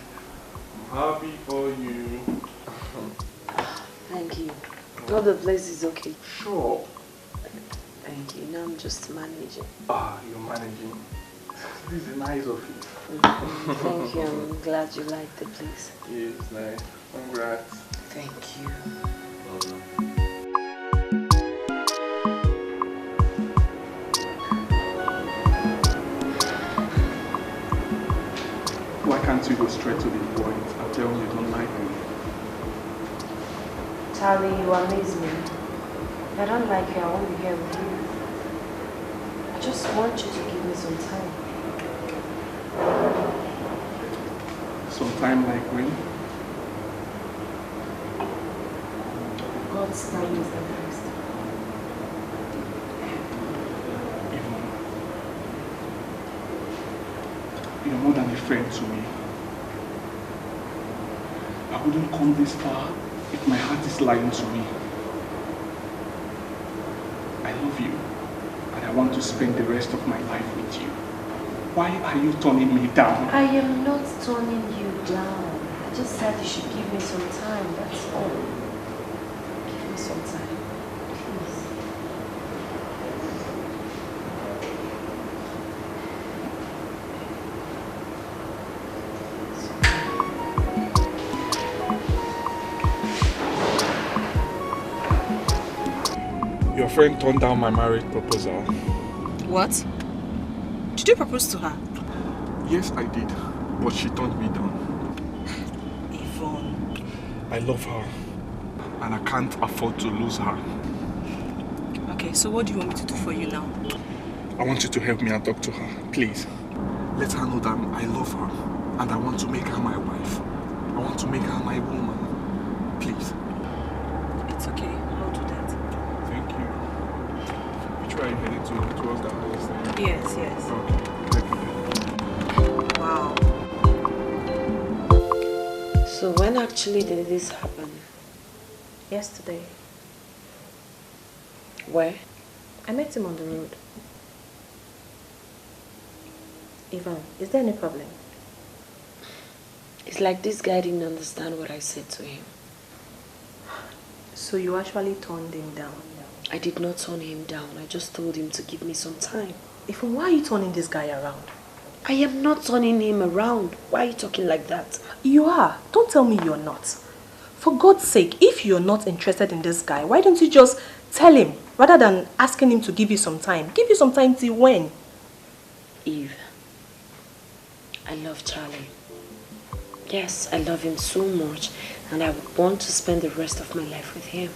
L: I'm happy for you.
N: Thank you. All the place is okay.
L: Sure.
N: Thank you. Now I'm just managing.
L: Ah, you're managing. This is nice of you.
N: Thank you. I'm glad you like the place.
L: Yeah, it's nice. Congrats.
N: Thank you.
L: Well done. Why can't you go straight to the point and tell me you don't like me?
B: Charlie, you amaze me. If I don't like you, I won't be here with you. I just want you to give me some time.
L: Some time like when?
B: God's time is the best.
L: You're more than a friend to me. I wouldn't come this far if my heart is lying to me. I love you, and I want to spend the rest of my life with you. Why are you turning me down?
B: I am not turning you down. I just said you should give me some time, that's all. Give me some time, please.
L: Your friend turned down my marriage proposal.
R: What? Did you propose to her?
L: Yes, I did, but she turned me down.
R: Yvonne.
L: I love her, and I can't afford to lose her.
R: Okay, so what do you want me to do for you now?
L: I want you to help me and talk to her, please. Let her know that I love her, and I want to make her my wife. I want to make her my woman. Please.
R: It's okay, I'll do that.
L: Thank you. Which way are you heading towards the house?
R: Yes, yes.
L: Okay.
R: Wow.
N: So when actually did this happen?
B: Yesterday.
N: Where?
B: I met him on the road. Ivan, is there any problem?
N: It's like this guy didn't understand what I said to him.
B: So you actually turned him down?
N: I did not turn him down. I just told him to give me some time.
B: Ivan, why are you turning this guy around?
N: I am not turning him around. Why are you talking like that?
B: You are. Don't tell me you're not. For God's sake, if you're not interested in this guy, why don't you just tell him rather than asking him to give you some time? Give you some time till when?
N: Eve, I love Charlie. Yes, I love him so much and I would want to spend the rest of my life with him.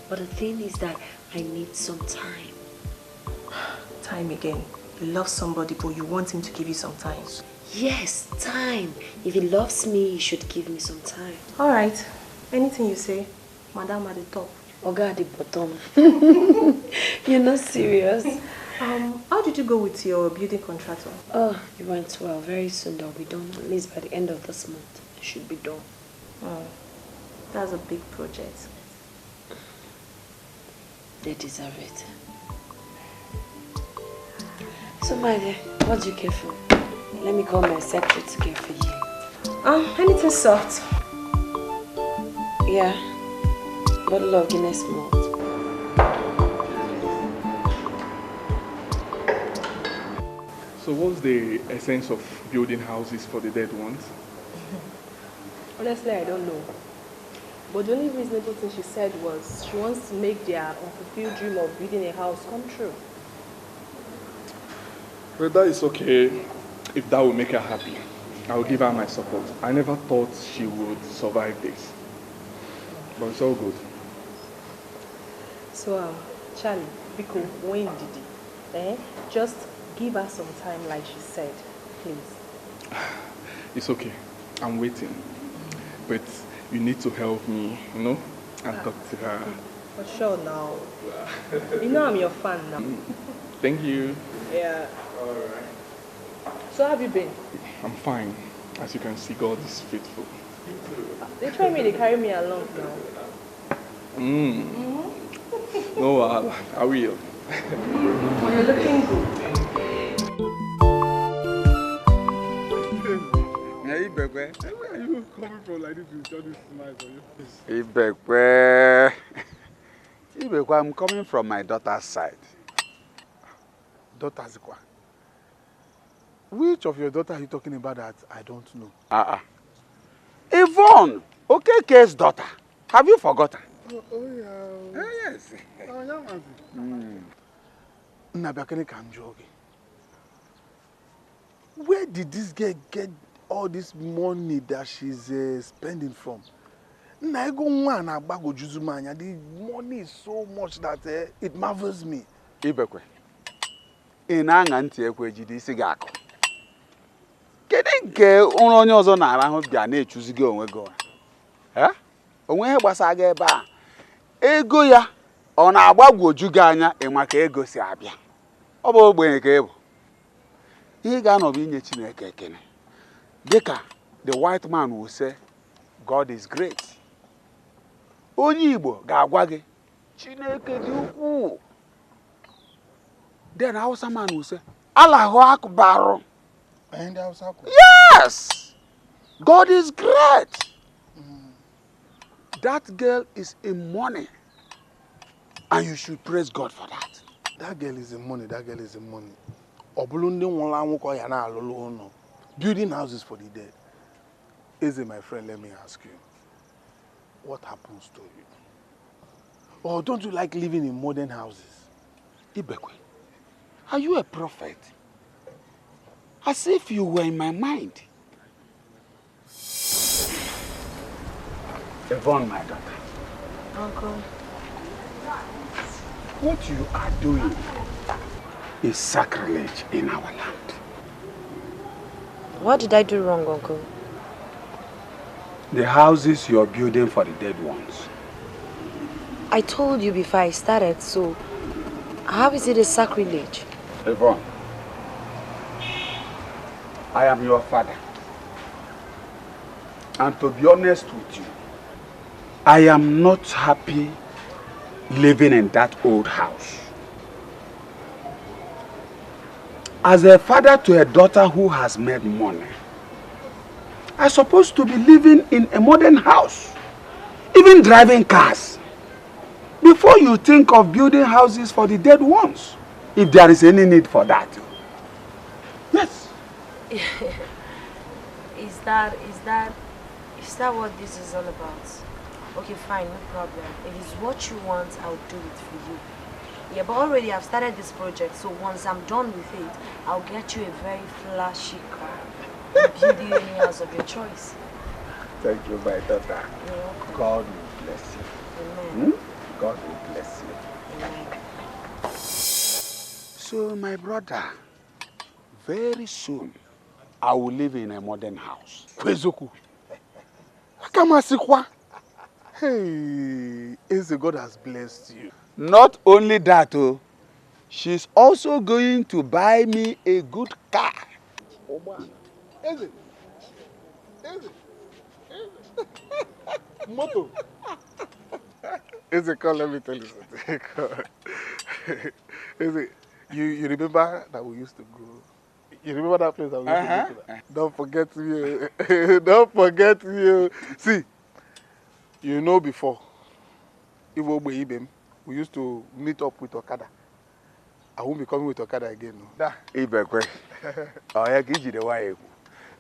N: But the thing is that I need some time.
B: Time again. You love somebody but you want him to give you some time.
N: Yes, time. If he loves me, he should give me some time.
B: Alright. Anything you say, Madam at the top.
N: Oga at the bottom. You're not serious.
B: How did you go with your building contractor?
N: Oh, it went well. Very soon they'll be done. At least by the end of this month, it should be done.
B: Oh, that's a big project.
N: They deserve it. So, my dear, what do you care for? Let me call my secretary to care for you.
B: Anything soft?
N: Yeah. Bottle of Guinness malt.
L: So what's the essence of building houses for the dead ones?
A: Honestly, I don't know. But the only reasonable thing she said was she wants to make their unfulfilled dream of building a house come true.
L: Well, that is okay if that will make her happy. I will give her my support. I never thought she would survive this. But it's all good.
A: So, Charlie, Biko, when did it? Just give her some time like she said, please.
L: It's okay. I'm waiting. But you need to help me, you know? and talk to her.
A: For sure now. You know I'm your fan now.
L: Thank you.
A: Yeah.
L: Alright.
A: So how have you been?
L: I'm fine. As you can see, God is faithful.
A: They try me, they carry me along now.
L: No, I will.
A: Well, you're looking good.
E: Where are you coming from like this with all this smiles on your face?
Q: Ibekwe, I'm coming from my daughter's side.
E: Daughter's quoi? Which of your daughter are you talking about that I don't know?
Q: Yvonne, Okeke's daughter. Have you forgotten?
E: Oh yeah.
Q: Yes.
E: Oh, yeah, Nabakene Kanjogi. Where did this girl get all this money that she's spending from? The money is so much that it marvels me.
Q: Ibekwe, ina nti ekwe jide isi gị akụ. Kedu nke onye ọzọ na-arahụ bịa na-echuzi gị onwe gị? Onwe ihe gbasara gị ebe a. Ego ya ọ na-agbagwoju gị anya ịma ka ego si abịa. Ọ bụ ogbenye ka ịbụ. Ihe ga-anọ bụ inye Chineke ekele. Dịka the white man will say, God is great. Onye Igbo ga-agwa gị, Chineke dị ukwuu. Then Hausa man will say, Allahu Akbar.
E: And Hausa?
Q: Yes! God is great. That girl is in money. And you should praise God for that.
E: That girl is in money. That girl is in money. Building houses for the dead. Eze, my friend, let me ask you. What happens to you? Or don't you like living in modern houses?
Q: Ibekwe, are you a prophet? As if you were in my mind. Yvonne, my daughter.
N: Uncle.
Q: What you are doing is sacrilege in our land.
N: What did I do wrong, Uncle?
Q: The houses you're building for the dead ones.
N: I told you before I started, so how is it a sacrilege?
Q: Yvonne, I am your father. And to be honest with you, I am not happy living in that old house. As a father to a daughter who has made money, I'm supposed to be living in a modern house, even driving cars, before you think of building houses for the dead ones, if there is any need for that. Yes.
N: Is that what this is all about? Okay, fine, no problem. If it's what you want, I'll do it for you. Yeah, but already I've started this project, so once I'm done with it, I'll get you a very flashy car and build you any house of your choice.
Q: Thank you, my daughter.
N: You're welcome.
Q: God will bless you.
N: Amen.
Q: God will bless you.
N: Amen.
Q: So, my brother, very soon, I will live in a modern house.
E: Kwezoku. Akamasikwa. Hey, Eze, God has blessed you.
Q: Not only that, oh, she's also going to buy me a good car.
E: Oh, man. Eze. Eze. Eze. Moto. Eze, come, let me tell you something. Eze, you remember that we used to go? You remember that place that we used to go to? Don't forget me. Don't forget me. See, you know before, we used to meet up with Okada. I won't be coming with Okada again. No.
Q: Ibekwe.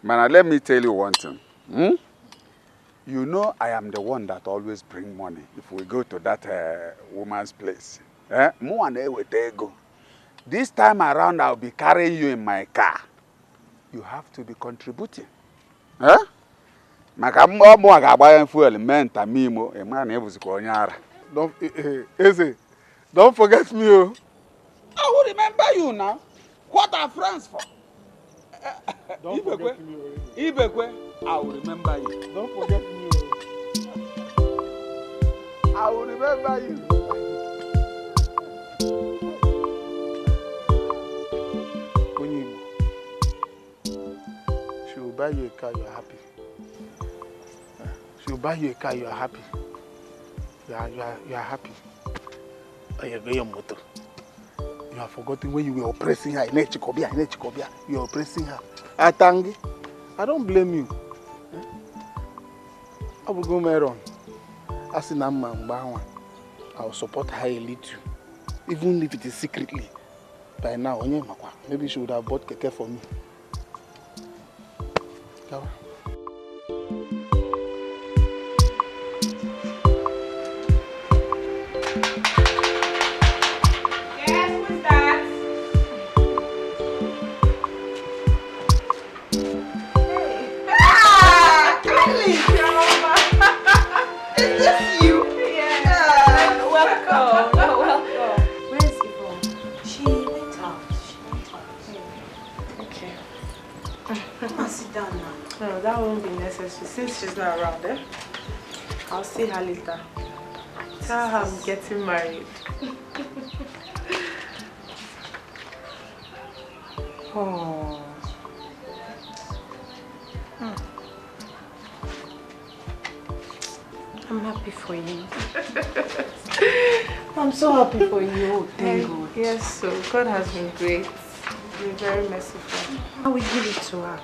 Q: Man, let me tell you one thing. You know I am the one that always bring money if we go to that woman's place. This time around, I'll be carrying you in my car. You have to be contributing. Huh?
E: Don't forget me. Oh.
Q: I will remember you now. What are friends for?
E: Don't forget me.
Q: Ibekwe, I will remember you.
E: Don't forget me. I will remember you. She will buy you a car, you are happy. She will buy you a car, you are happy. You are happy. You have forgotten when you were oppressing her. You are oppressing her. Atangi, I don't blame you. I will go Meron. I will support her a little. Even if it is secretly. By now, maybe she would have bought keke for me. Come on.
A: No, that won't be necessary since she's not around, eh? I'll see her later. Tell her I'm getting married. Oh. I'm happy for you. I'm so happy for you. Thank God. Yes, so God has been great. He's been very merciful. I will give it to her.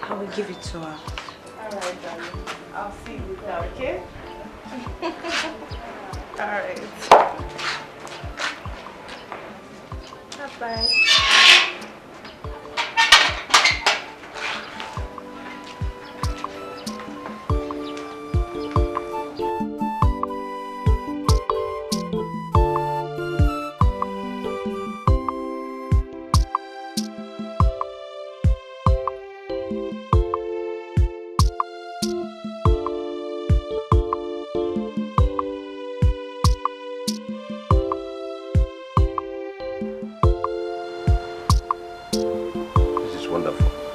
A: I will give it to her. Alright, darling. I'll see you later, okay? Alright. Bye-bye.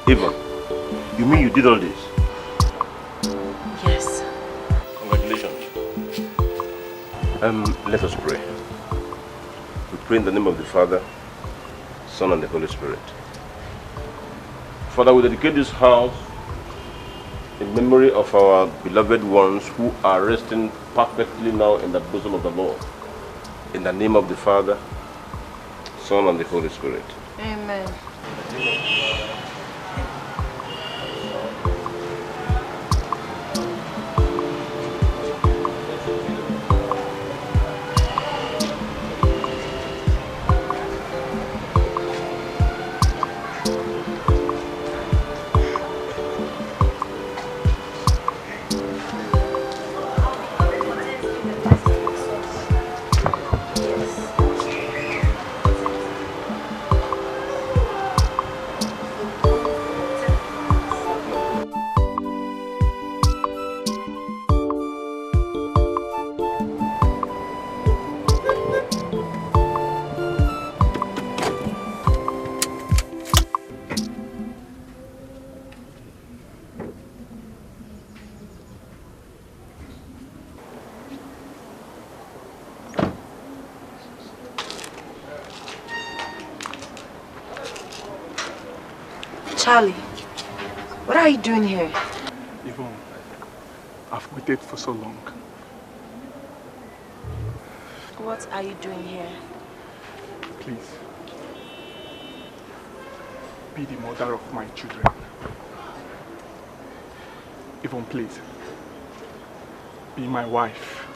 H: Even, you mean you did all this?
N: Yes.
H: Congratulations. Let us pray. We pray in the name of the Father, Son, and the Holy Spirit. Father, we dedicate this house in memory of our beloved ones who are resting perfectly now in the bosom of the Lord. In the name of the Father, Son, and the Holy Spirit.
A: Amen.
B: Charlie, what are you doing here?
L: Yvonne, I've waited for so long.
B: What are you doing here?
L: Please, be the mother of my children. Yvonne, please, be my wife.